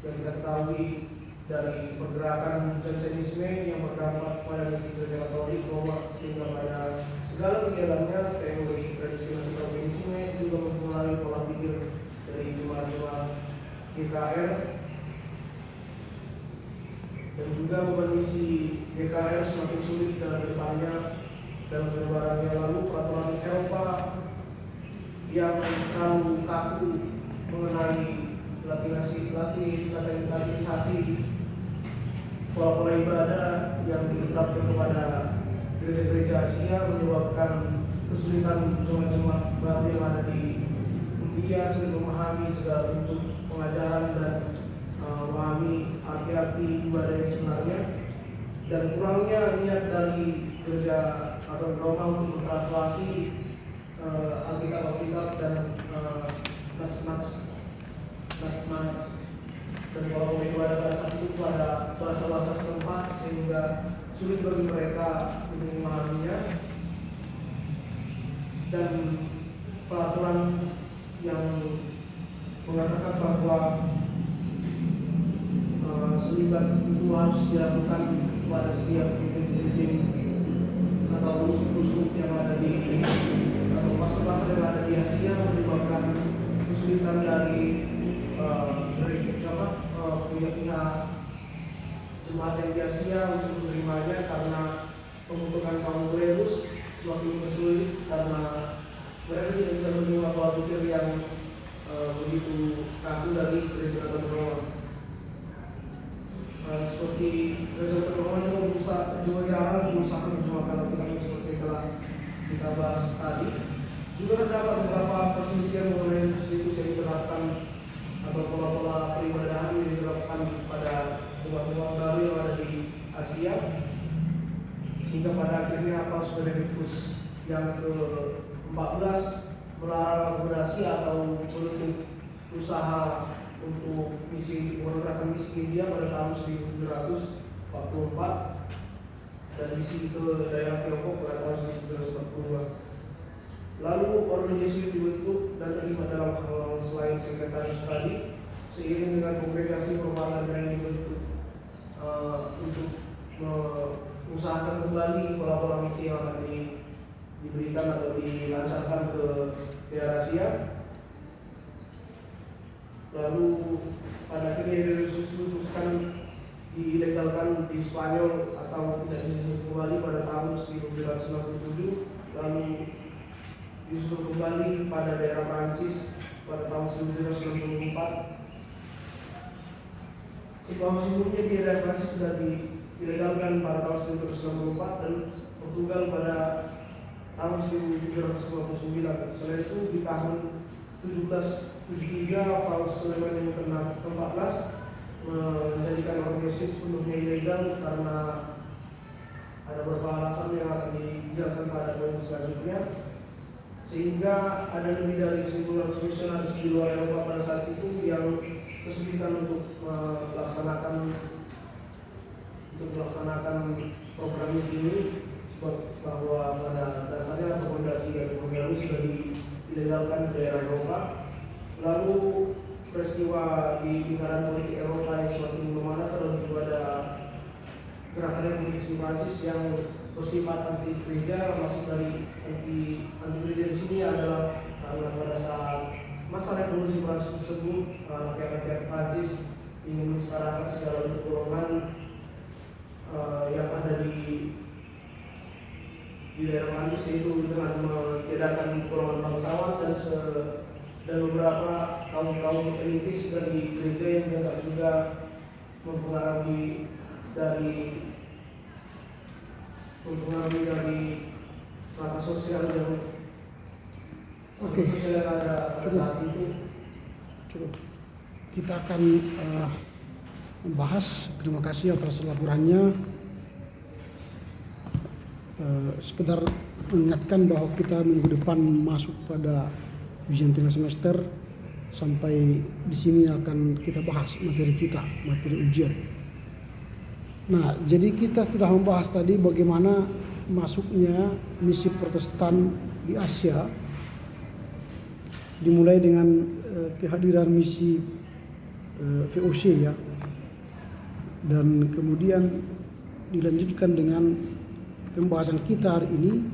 yang kita ketahui dari pergerakan Jansenisme yang berdampak pada misi Gereja Katolik Roma, sehingga pada segala kegiatannya teologi tradisional Calvinisme juga mempengaruhi pola pikir dari jemaat-jemaat GKR, dan juga beban misi GKR semakin sulit dalam depannya dalam penyebarannya. Lalu peraturan Eropa yang terlalu kaku mengenai latinisasi pola-pola ibadah yang diterapkan kepada gereja-gereja Asia menyebabkan kesulitan jemaat-jemaat baru yang ada di India sulit memahami segala bentuk pengajaran dan memahami arti-arti ibadah yang sebenarnya, dan kurangnya niat dari gereja atau Roma untuk mentranslasi Alkitab dan nas dan kalau ibadah pada saat itu pada bahasa-bahasa setempat, sehingga sulit bagi mereka untuk memahaminya, dan peraturan yang mengatakan bahwa selibat itu harus dilakukan pada setiap pemimpin atau musuh-musuh yang ada di atau pasar-pasar yang ada di Asia menyebabkan kesulitan dari pihak-pihak jemaat yang di Asia untuk menerimanya, karena pembentukan kaum Gregos semakin bersulit karena mereka tidak bisa menerima pola pikir yang begitu kaku dari gereja Katolik Roma. Seperti gereja Katolik Roma juga jarang berusaha menjemahkan Alkitab seperti yang telah kita bahas tadi. Juga terdapat beberapa perselisihan mengenai institusi yang diterapkan atau pola-pola peribadahan yang diterapkan pada umat-umat baru yang ada di Asia, sehingga pada akhirnya Paus Benediktus yang ke-14 melarang akomodasi atau menutup usaha untuk menggunakan misi India pada tahun 1744 dan misi ke daerah Tiongkok pada tahun 1742. Lalu Orden Yesuit dibentuk dan terlibat dalam hal selain sekretaris tadi, seiring dengan kongregasi perwakilan yang dibentuk untuk mengusahakan kembali pola-pola misi yang akan diberikan atau dilancarkan ke daerah Asia. Lalu pada akhirnya Yesus diputuskan dilegalkan di Spanyol atau tidak disebut kembali pada tahun 1967, lalu disusul kembali pada daerah Prancis pada tahun 1994. Sebelumnya di daerah Prancis sudah dilegalkan pada tahun 1994 dan Portugal pada tahun 1759. Selain itu di tahun 1773 Paus Sulaiman yang ke-14 menjadikan Orden Yesuit sepenuhnya ilegal karena ada beberapa alasan yang akan dijelaskan pada poin selanjutnya, sehingga ada lebih dari 1.200 misionaris di luar Eropa pada saat itu yang kesulitan untuk melaksanakan program misi ini, sebab bahwa pada dasarnya rekomendasi dari Pemilu sudah dilegalkan di daerah Eropa. Lalu peristiwa di lingkaran politik Eropa yang semakin memanas, terlebih pada gerakan republik di Prancis yang bersifat anti gereja. Masuk dari anti gereja di sini adalah karena pada saat masa revolusi Prancis tersebut rakyat-rakyat Prancis ingin mensetarakan segala bentuk golongan yang ada di daerah Prancis, yaitu dengan meniadakan golongan bangsawan dan beberapa kaum elitis dari gereja yang juga mempengaruhi dari strata sosial yang sosial yang ada pada saat itu. Cukup. Kita akan membahas. Terima kasih atas laporannya. Sekedar mengingatkan bahwa kita minggu depan masuk pada ujian tengah semester. Sampai di sini akan kita bahas materi ujian. Nah, jadi kita sudah membahas tadi bagaimana masuknya misi Protestan di Asia, dimulai dengan kehadiran misi VOC ya, dan kemudian dilanjutkan dengan pembahasan kita hari ini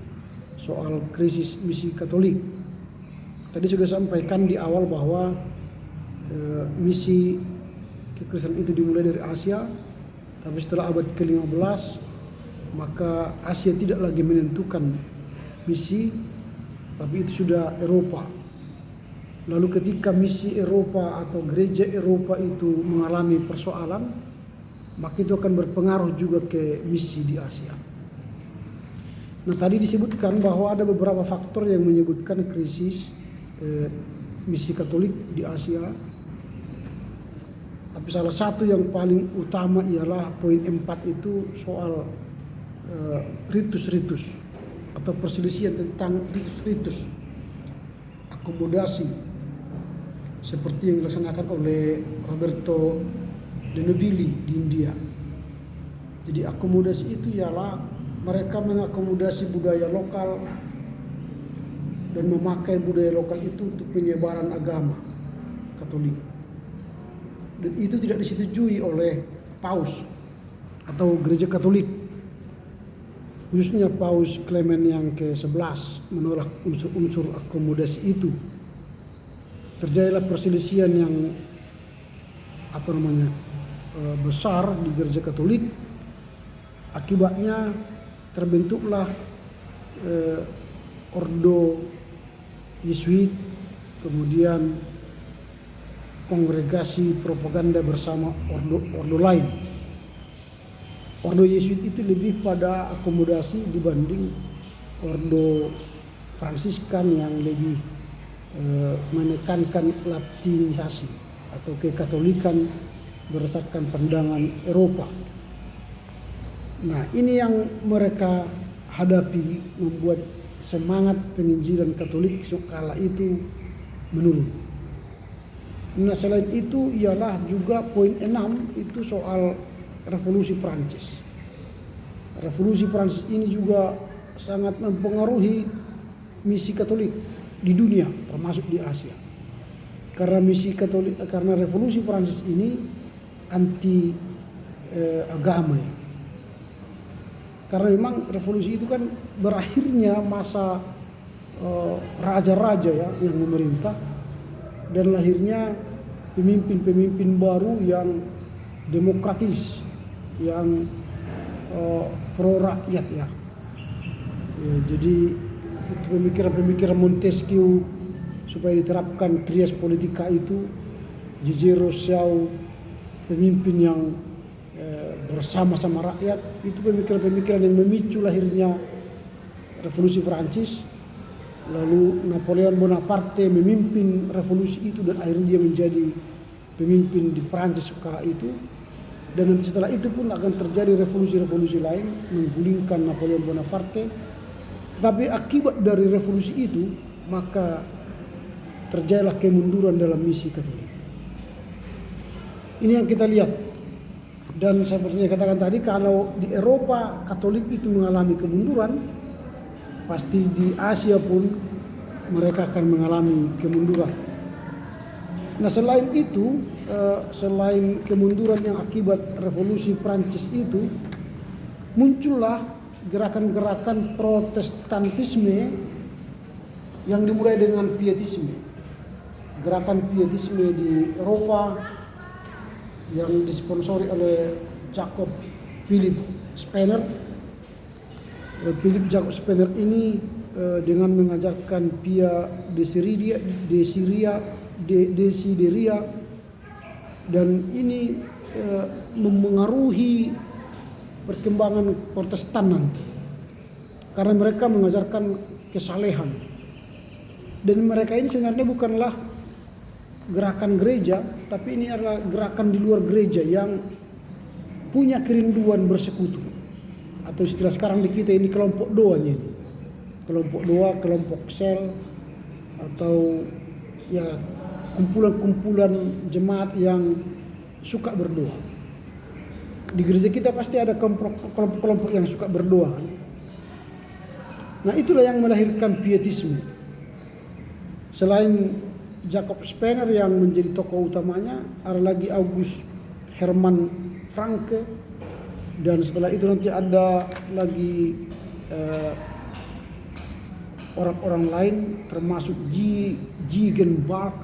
soal krisis misi Katolik. Tadi sudah sampaikan di awal bahwa misi kekristenan itu dimulai dari Asia. Tapi setelah abad ke-15, maka Asia tidak lagi menentukan misi, tapi itu sudah Eropa. Lalu ketika misi Eropa atau gereja Eropa itu mengalami persoalan, maka itu akan berpengaruh juga ke misi di Asia. Nah, tadi disebutkan bahwa ada beberapa faktor yang menyebutkan krisis misi Katolik di Asia. Tapi salah satu yang paling utama ialah poin 4 itu soal ritus-ritus atau perselisihan tentang ritus-ritus akomodasi seperti yang dilaksanakan oleh Roberto de Nobili di India. Jadi akomodasi itu ialah mereka mengakomodasi budaya lokal dan memakai budaya lokal itu untuk penyebaran agama Katolik. Dan itu tidak disetujui oleh Paus atau Gereja Katolik. Khususnya Paus Clement yang ke-11 menolak unsur-unsur akomodasi itu. Terjadilah perselisihan yang besar di Gereja Katolik. Akibatnya terbentuklah Ordo Yesuit, kemudian kongregasi propaganda bersama ordo lain. Ordo Yesuit itu lebih pada akomodasi dibanding Ordo Fransiskan yang lebih menekankan latinisasi atau kekatolikan berdasarkan pandangan Eropa. Nah, ini yang mereka hadapi, membuat semangat penginjilan Katolik kala itu menurun. Nah, selain itu ialah juga poin 6 itu soal Revolusi Prancis. Revolusi Prancis ini juga sangat mempengaruhi misi Katolik di dunia, termasuk di Asia. Karena Revolusi Prancis ini anti agama ya. Karena memang revolusi itu kan berakhirnya masa raja-raja ya yang memerintah dan lahirnya pemimpin-pemimpin baru yang demokratis, yang pro rakyat ya. Jadi pemikiran-pemikiran Montesquieu supaya diterapkan trias politika itu, Jiji Rousseau, pemimpin yang bersama-sama rakyat, itu pemikiran-pemikiran yang memicu lahirnya Revolusi Prancis. Lalu Napoleon Bonaparte memimpin revolusi itu dan akhirnya dia menjadi pemimpin di Prancis kala itu. Dan nanti setelah itu pun akan terjadi revolusi-revolusi lain menggulingkan Napoleon Bonaparte. Tapi akibat dari revolusi itu maka terjadilah kemunduran dalam misi Katolik. Ini yang kita lihat. Dan seperti yang katakan tadi, kalau di Eropa Katolik itu mengalami kemunduran, pasti di Asia pun mereka akan mengalami kemunduran. Nah, selain itu, selain kemunduran yang akibat revolusi Prancis itu, muncullah gerakan-gerakan protestantisme yang dimulai dengan pietisme. Gerakan pietisme di Eropa yang disponsori oleh Jacob Philip Spener. Philip Jacob Spener ini dengan mengajarkan Pia Desideria dan ini memengaruhi perkembangan Protestanan karena mereka mengajarkan kesalehan. Dan mereka ini sebenarnya bukanlah gerakan gereja, tapi ini adalah gerakan di luar gereja yang punya kerinduan bersekutu. Atau istilah sekarang di kita ini kelompok doanya ini. Kelompok doa, kelompok sel, atau ya kumpulan-kumpulan jemaat yang suka berdoa. Di gereja kita pasti ada kelompok-kelompok yang suka berdoa. Nah, itulah yang melahirkan pietisme. Selain Jacob Spener yang menjadi tokoh utamanya, ada lagi August Hermann Francke, dan setelah itu nanti ada lagi orang-orang lain termasuk Ziegenbalg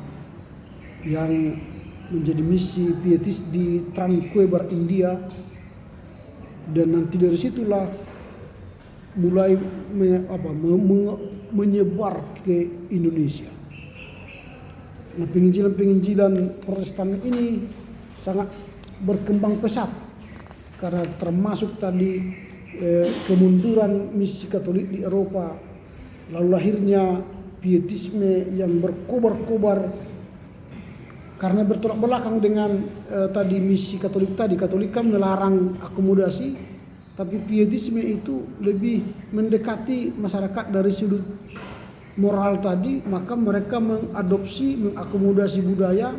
yang menjadi misi pietis di Tranquebar India, dan nanti dari situlah mulai menyebar ke Indonesia. Nah, penginjilan Protestan ini sangat berkembang pesat karena termasuk tadi kemunduran misi Katolik di Eropa, lalu lahirnya pietisme yang berkobar-kobar karena bertolak belakang dengan tadi misi Katolik tadi. Katolik kan melarang akomodasi, tapi pietisme itu lebih mendekati masyarakat dari sudut moral tadi, maka mereka mengakomodasi budaya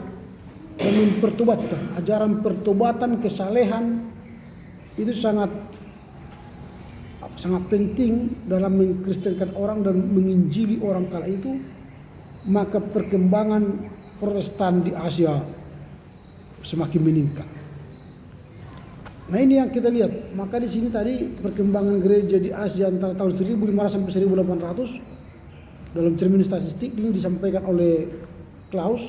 dan mempertobatkan ajaran pertobatan, kesalehan itu sangat penting dalam mengkristenkan orang dan menginjili orang kala itu, maka perkembangan Protestan di Asia semakin meningkat. Nah ini yang kita lihat. Maka di sini tadi perkembangan gereja di Asia antara tahun 1500 sampai 1800 dalam cermin statistik ini disampaikan oleh Klaus.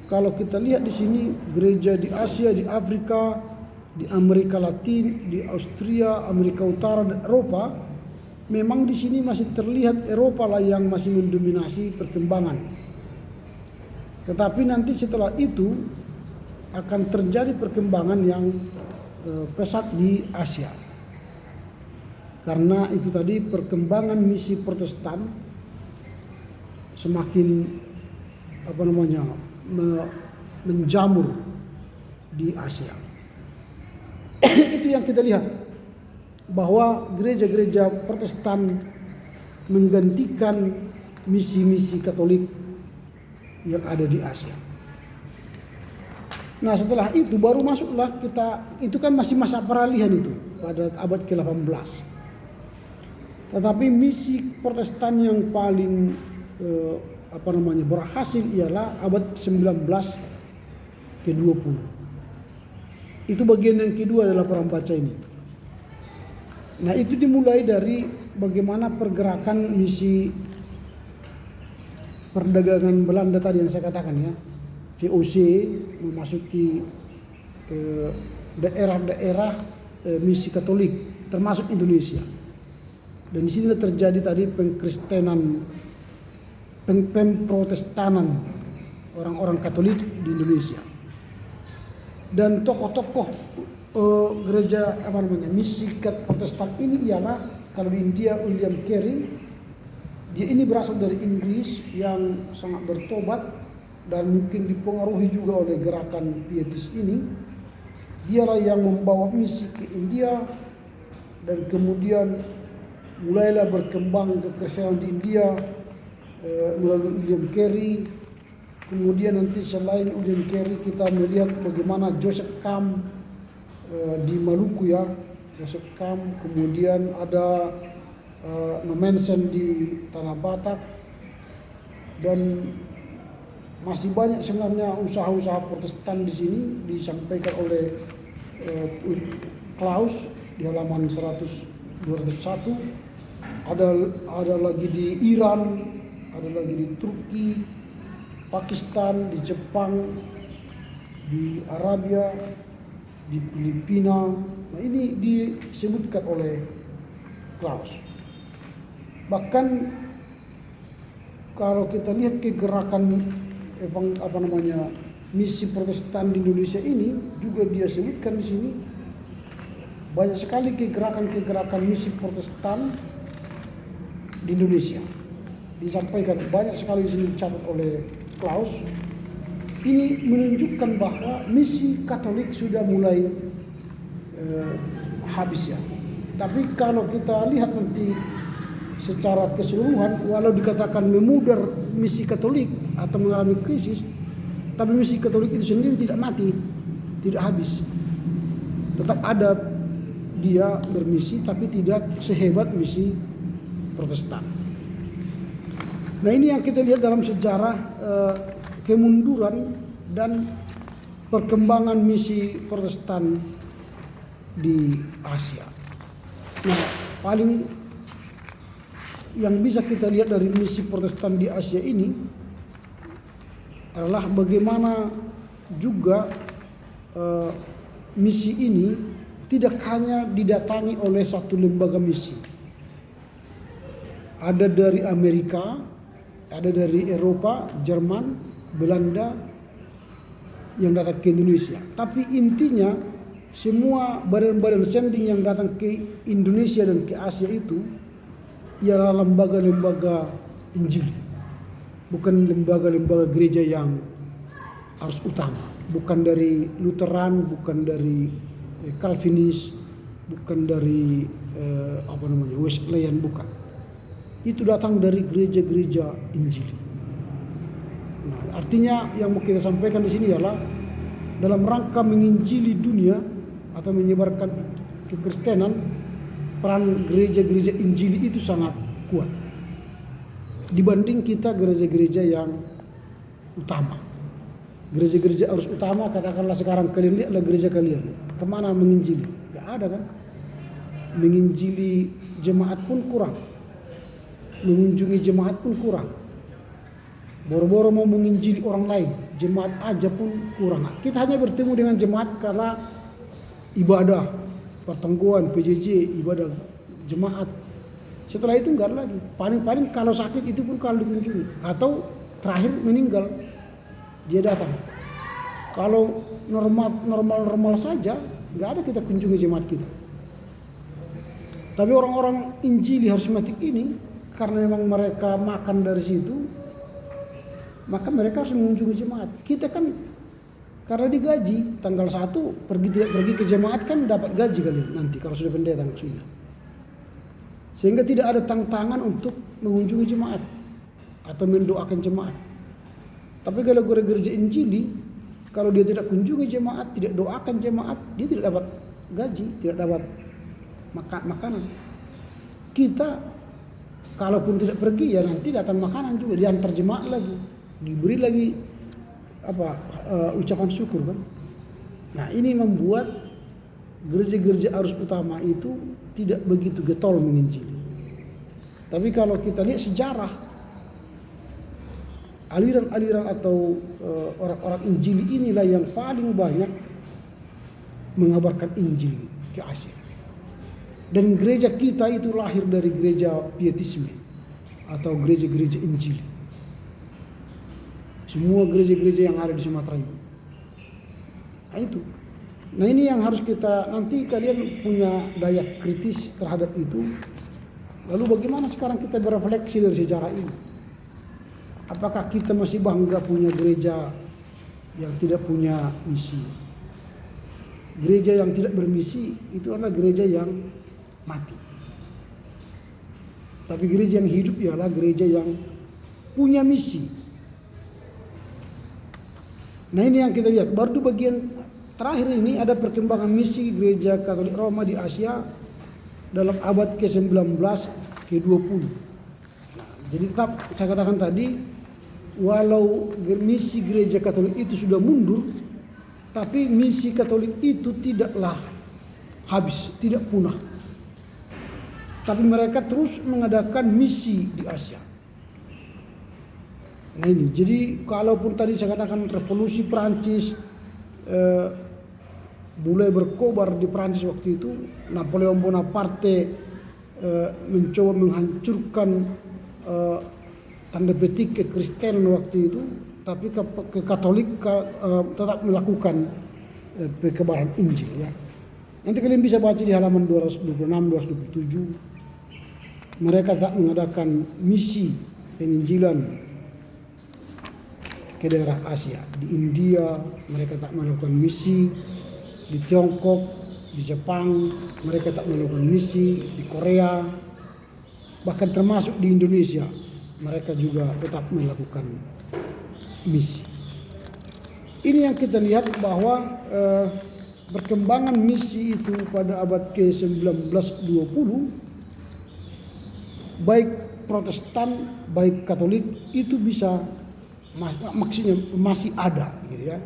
Kalau kita lihat di sini gereja di Asia, di Afrika, di Amerika Latin, di Austria, Amerika Utara dan Eropa, memang di sini masih terlihat Eropa lah yang masih mendominasi perkembangan. Tetapi nanti setelah itu akan terjadi perkembangan yang pesat di Asia. Karena itu tadi perkembangan misi Protestan semakin menjamur di Asia. Itu yang kita lihat, bahwa gereja-gereja Protestan menggantikan misi-misi Katolik yang ada di Asia. Nah setelah itu baru masuklah kita, itu kan masih masa peralihan itu pada abad ke-18. Tetapi misi Protestan yang paling berhasil ialah abad 19 ke-20. Itu bagian yang kedua adalah perang baca ini. Nah itu dimulai dari bagaimana pergerakan misi perdagangan Belanda tadi yang saya katakan ya, VOC memasuki ke daerah-daerah misi Katolik termasuk Indonesia. Dan di sini terjadi tadi pengkristenan, pemprotestanan orang-orang Katolik di Indonesia. Dan tokoh-tokoh gereja misi Protestan ini ialah, kalau di India William Carey, dia ini berasal dari Inggris yang sangat bertobat dan mungkin dipengaruhi juga oleh gerakan pietis ini. Dialah yang membawa misi ke India dan kemudian mulailah berkembang kekristenan di India melalui William Carey. Kemudian nanti selain William Carey kita melihat bagaimana Joseph Camp di Maluku ya, Joseph Camp. Kemudian ada Nommensen di Tanah Batak, dan masih banyak sebenarnya usaha-usaha Protestan di sini disampaikan oleh Klaus di halaman 201. Ada lagi di Iran, ada lagi di Turki, Pakistan, di Jepang, di Arabia, di Filipina. Nah ini disebutkan oleh Klaus. Bahkan kalau kita lihat kegerakan misi Protestan di Indonesia ini juga dia sebutkan di sini. Banyak sekali kegerakan misi Protestan di Indonesia. Disampaikan banyak sekali di sini dicatat oleh Klaus. Ini menunjukkan bahwa misi Katolik sudah mulai habis ya. Tapi kalau kita lihat nanti secara keseluruhan, walau dikatakan memudar misi Katolik atau mengalami krisis, tapi misi Katolik itu sendiri tidak mati, tidak habis. Tetap ada dia bermisi, tapi tidak sehebat misi Protestan. Nah ini yang kita lihat dalam sejarah kemunduran dan perkembangan misi Protestan di Asia. Nah paling yang bisa kita lihat dari misi Protestan di Asia ini adalah bagaimana juga misi ini tidak hanya didatangi oleh satu lembaga misi. Ada dari Amerika, ada dari Eropa, Jerman, Belanda yang datang ke Indonesia. Tapi intinya semua badan-badan sending yang datang ke Indonesia dan ke Asia itu ialah lembaga-lembaga Injil, bukan lembaga-lembaga gereja yang harus utama, bukan dari Lutheran, bukan dari Calvinis, bukan dari Wesleyan, bukan. Itu datang dari gereja-gereja Injil. Nah, artinya yang mau kita sampaikan di sini ialah dalam rangka menginjili dunia, atau menyebarkan kekristenan, peran gereja-gereja Injili itu sangat kuat dibanding kita gereja-gereja yang utama. Gereja-gereja arus utama, katakanlah sekarang kalian lihatlah gereja kalian, kemana menginjili? Gak ada kan? Menginjili jemaat pun kurang, mengunjungi jemaat pun kurang. Boro-boro mau menginjili orang lain, jemaat aja pun kurang. Nah, kita hanya bertemu dengan jemaat karena ibadah, pertemuan, PJJ, ibadah jemaat. Setelah itu enggak lagi. Paling-paling kalau sakit itu pun kalau dikunjungi. Atau terakhir meninggal, dia datang. Kalau normal saja, enggak ada kita kunjungi jemaat kita. Tapi orang-orang Injili harismatik ini, karena memang mereka makan dari situ, maka mereka harus mengunjungi jemaat. Kita kan karena digaji tanggal 1 tidak pergi ke jemaat kan dapat gaji kalian nanti kalau sudah pendeta maksudnya. Sehingga tidak ada tantangan untuk mengunjungi jemaat atau mendoakan jemaat. Tapi kalau gereja Injili, kalau dia tidak kunjungi jemaat, tidak doakan jemaat, dia tidak dapat gaji, tidak dapat makanan. Kita kalaupun tidak pergi ya nanti datang makanan juga, diantar jemaat lagi, diberi lagi ucapan syukur kan. Nah, ini membuat gereja-gereja arus utama itu tidak begitu getol menginjili. Tapi kalau kita lihat sejarah, aliran-aliran atau orang-orang Injili inilah yang paling banyak mengabarkan Injil ke Asia. Dan gereja kita itu lahir dari gereja pietisme atau gereja-gereja Injili. Semua gereja-gereja yang ada di Sumatera itu. Nah itu. Nah ini yang harus kita, nanti kalian punya daya kritis terhadap itu. Lalu bagaimana sekarang kita berefleksi dari sejarah ini? Apakah kita masih bangga punya gereja yang tidak punya misi? Gereja yang tidak bermisi itu adalah gereja yang mati. Tapi gereja yang hidup ialah gereja yang punya misi. Nah ini yang kita lihat. Baru di bagian terakhir ini ada perkembangan misi gereja Katolik Roma di Asia dalam abad ke-19 ke-20. Nah, jadi tetap saya katakan tadi, walau misi gereja Katolik itu sudah mundur, tapi misi Katolik itu tidaklah habis, tidak punah. Tapi mereka terus mengadakan misi di Asia. Nah ini, jadi kalaupun tadi saya katakan revolusi Prancis mulai berkobar di Prancis waktu itu, Napoleon Bonaparte mencoba menghancurkan tanda petik kekristenan waktu itu, tapi ke Katolik tetap melakukan pekebaran Injil ya. Nanti kalian bisa baca di halaman 226-227. Mereka tak mengadakan misi penginjilan ke daerah Asia. Di India mereka tak melakukan misi, di Tiongkok, di Jepang mereka tak melakukan misi, di Korea, bahkan termasuk di Indonesia mereka juga tetap melakukan misi. Ini yang kita lihat bahwa perkembangan misi itu pada abad ke-19-20, baik Protestan baik Katolik itu bisa maksudnya masih ada gitu ya.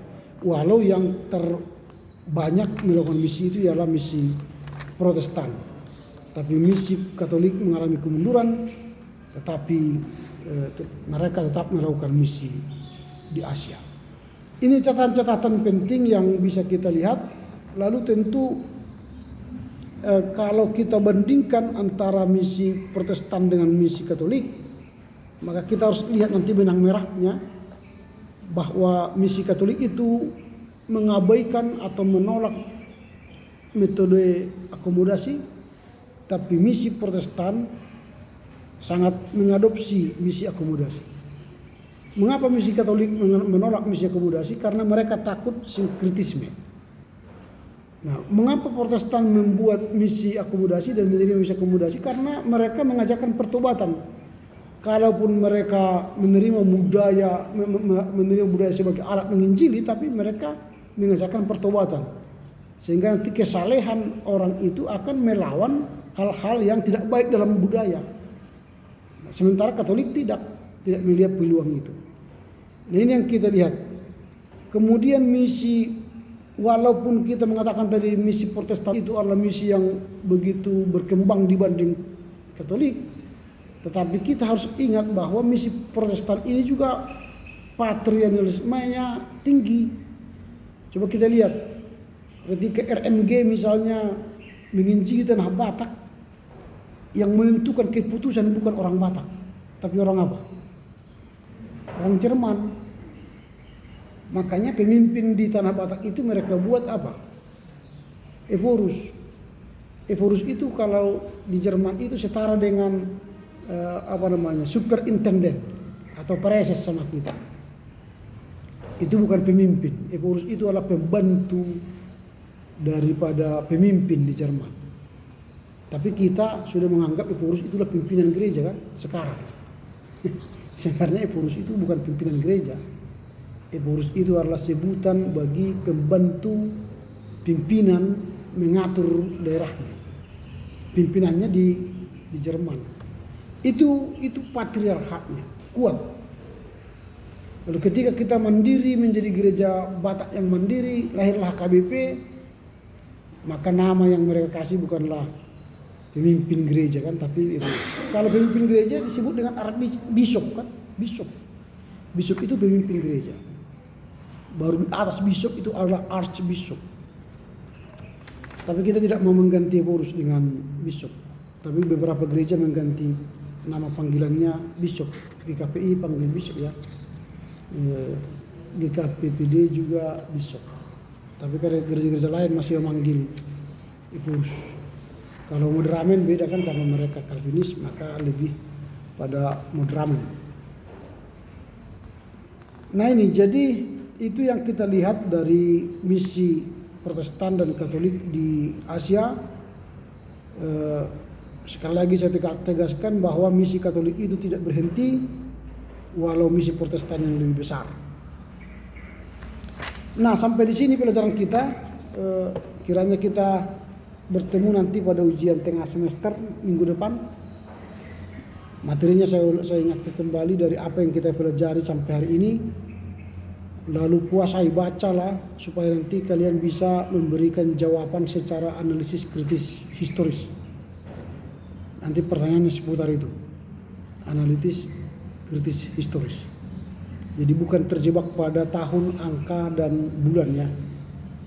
Walau yang terbanyak melakukan misi itu ialah misi Protestan. Tapi misi Katolik mengalami kemunduran, tetapi mereka tetap melakukan misi di Asia. Ini catatan-catatan penting yang bisa kita lihat. Lalu tentu kalau kita bandingkan antara misi Protestan dengan misi Katolik, maka kita harus lihat nanti benang merahnya, bahwa misi Katolik itu mengabaikan atau menolak metode akomodasi, tapi misi Protestan sangat mengadopsi misi akomodasi. Mengapa misi Katolik menolak misi akomodasi? Karena mereka takut sinkritisme. Nah, mengapa Protestan membuat misi akomodasi dan menerima misi akomodasi? Karena mereka mengajarkan pertobatan. Kalaupun mereka menerima budaya sebagai alat menginjili, tapi mereka mengajarkan pertobatan. Sehingga nanti kesalehan orang itu akan melawan hal-hal yang tidak baik dalam budaya. Nah, sementara Katolik tidak melihat peluang itu. Nah, ini yang kita lihat. Kemudian misi, walaupun kita mengatakan tadi misi Protestan itu adalah misi yang begitu berkembang dibanding Katolik, tetapi kita harus ingat bahwa misi Protestan ini juga patriarkalismenya tinggi. Coba kita lihat ketika RMG misalnya menginjili tanah Batak, yang menentukan keputusan bukan orang Batak, tapi orang apa? Orang Jerman. Makanya pemimpin di tanah Batak itu mereka buat apa? Ephorus. Ephorus itu kalau di Jerman itu setara dengan superintendent atau preses sama kita. Itu bukan pemimpin. Ephorus itu adalah pembantu daripada pemimpin di Jerman. Tapi kita sudah menganggap Ephorus itulah pimpinan gereja kan sekarang. Sebenarnya Ephorus itu bukan pimpinan gereja. Ephorus itu adalah sebutan bagi pembantu pimpinan mengatur daerahnya. Pimpinannya di Jerman. Itu patriarkatnya kuat. Lalu ketika kita mandiri menjadi gereja Batak yang mandiri, lahirlah KBP, maka nama yang mereka kasih bukanlah pemimpin gereja kan, tapi kalau pemimpin gereja disebut dengan bishop kan, bishop itu pemimpin gereja. Baru di atas bishop itu adalah archbishop. Tapi kita tidak mau mengganti Ephorus dengan bishop. Tapi beberapa gereja mengganti nama panggilannya bishop. GKPI panggil bishop ya. GKPPD juga bishop. Tapi kalau gereja-gereja lain masih memanggil Ephorus. Kalau Moderamen beda kan, karena mereka Calvinis maka lebih pada Moderamen. Nah ini jadi itu yang kita lihat dari misi Protestan dan Katolik di Asia. Sekali lagi saya tegaskan bahwa misi Katolik itu tidak berhenti walau misi Protestan yang lebih besar. Nah sampai di sini pelajaran kita. Kiranya kita bertemu nanti pada ujian tengah semester minggu depan. Materinya saya ingatkan kembali dari apa yang kita pelajari sampai hari ini. Lalu kuasai bacalah supaya nanti kalian bisa memberikan jawaban secara analisis kritis historis. Nanti pertanyaannya seputar itu. Analitis kritis historis. Jadi bukan terjebak pada tahun, angka dan bulan ya.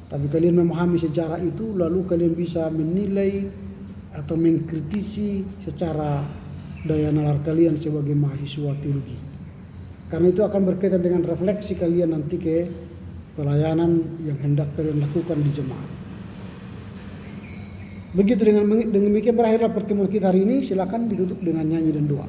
Tapi kalian memahami sejarah itu lalu kalian bisa menilai atau mengkritisi secara daya nalar kalian sebagai mahasiswa teologi. Karena itu akan berkaitan dengan refleksi kalian nanti ke pelayanan yang hendak kalian lakukan di jemaat. Begitu dengan demikian berakhirlah pertemuan kita hari ini. Silakan ditutup dengan nyanyi dan doa.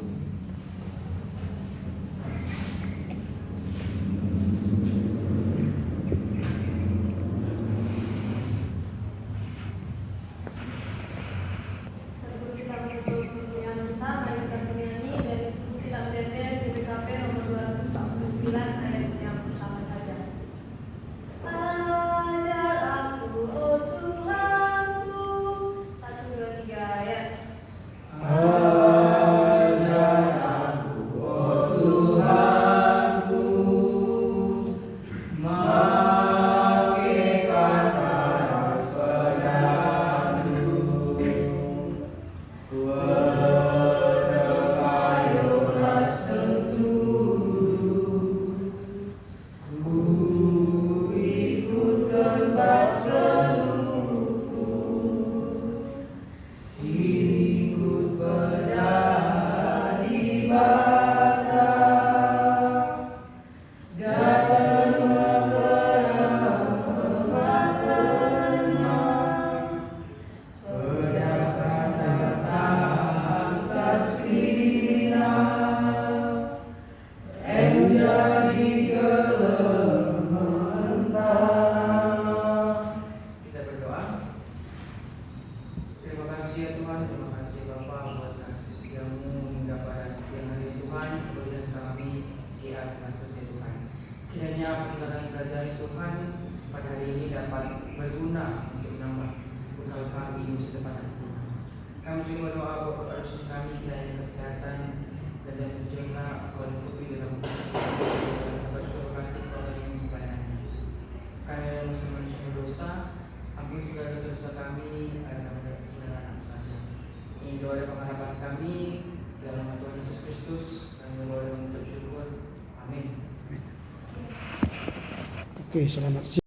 Kiranya apa yang telah kita pelajari Tuhan pada hari ini dapat berguna untuk menambah bekal kami di masa depan nanti. Kami juga berdoa Bapak Rasul kami kiranya kesehatan dan yang terjaga kau lengkapi dalam agar sudah berkati kau yang membayarnya. Kami adalah manusia berdosa, ampuni segala dosa kami, adalah saudara anak saja. Ini doa dan pengharapan kami dalam nama Tuhan Yesus Kristus dan berdoa dan mengucap syukur. Amin. Oke, selamat siang.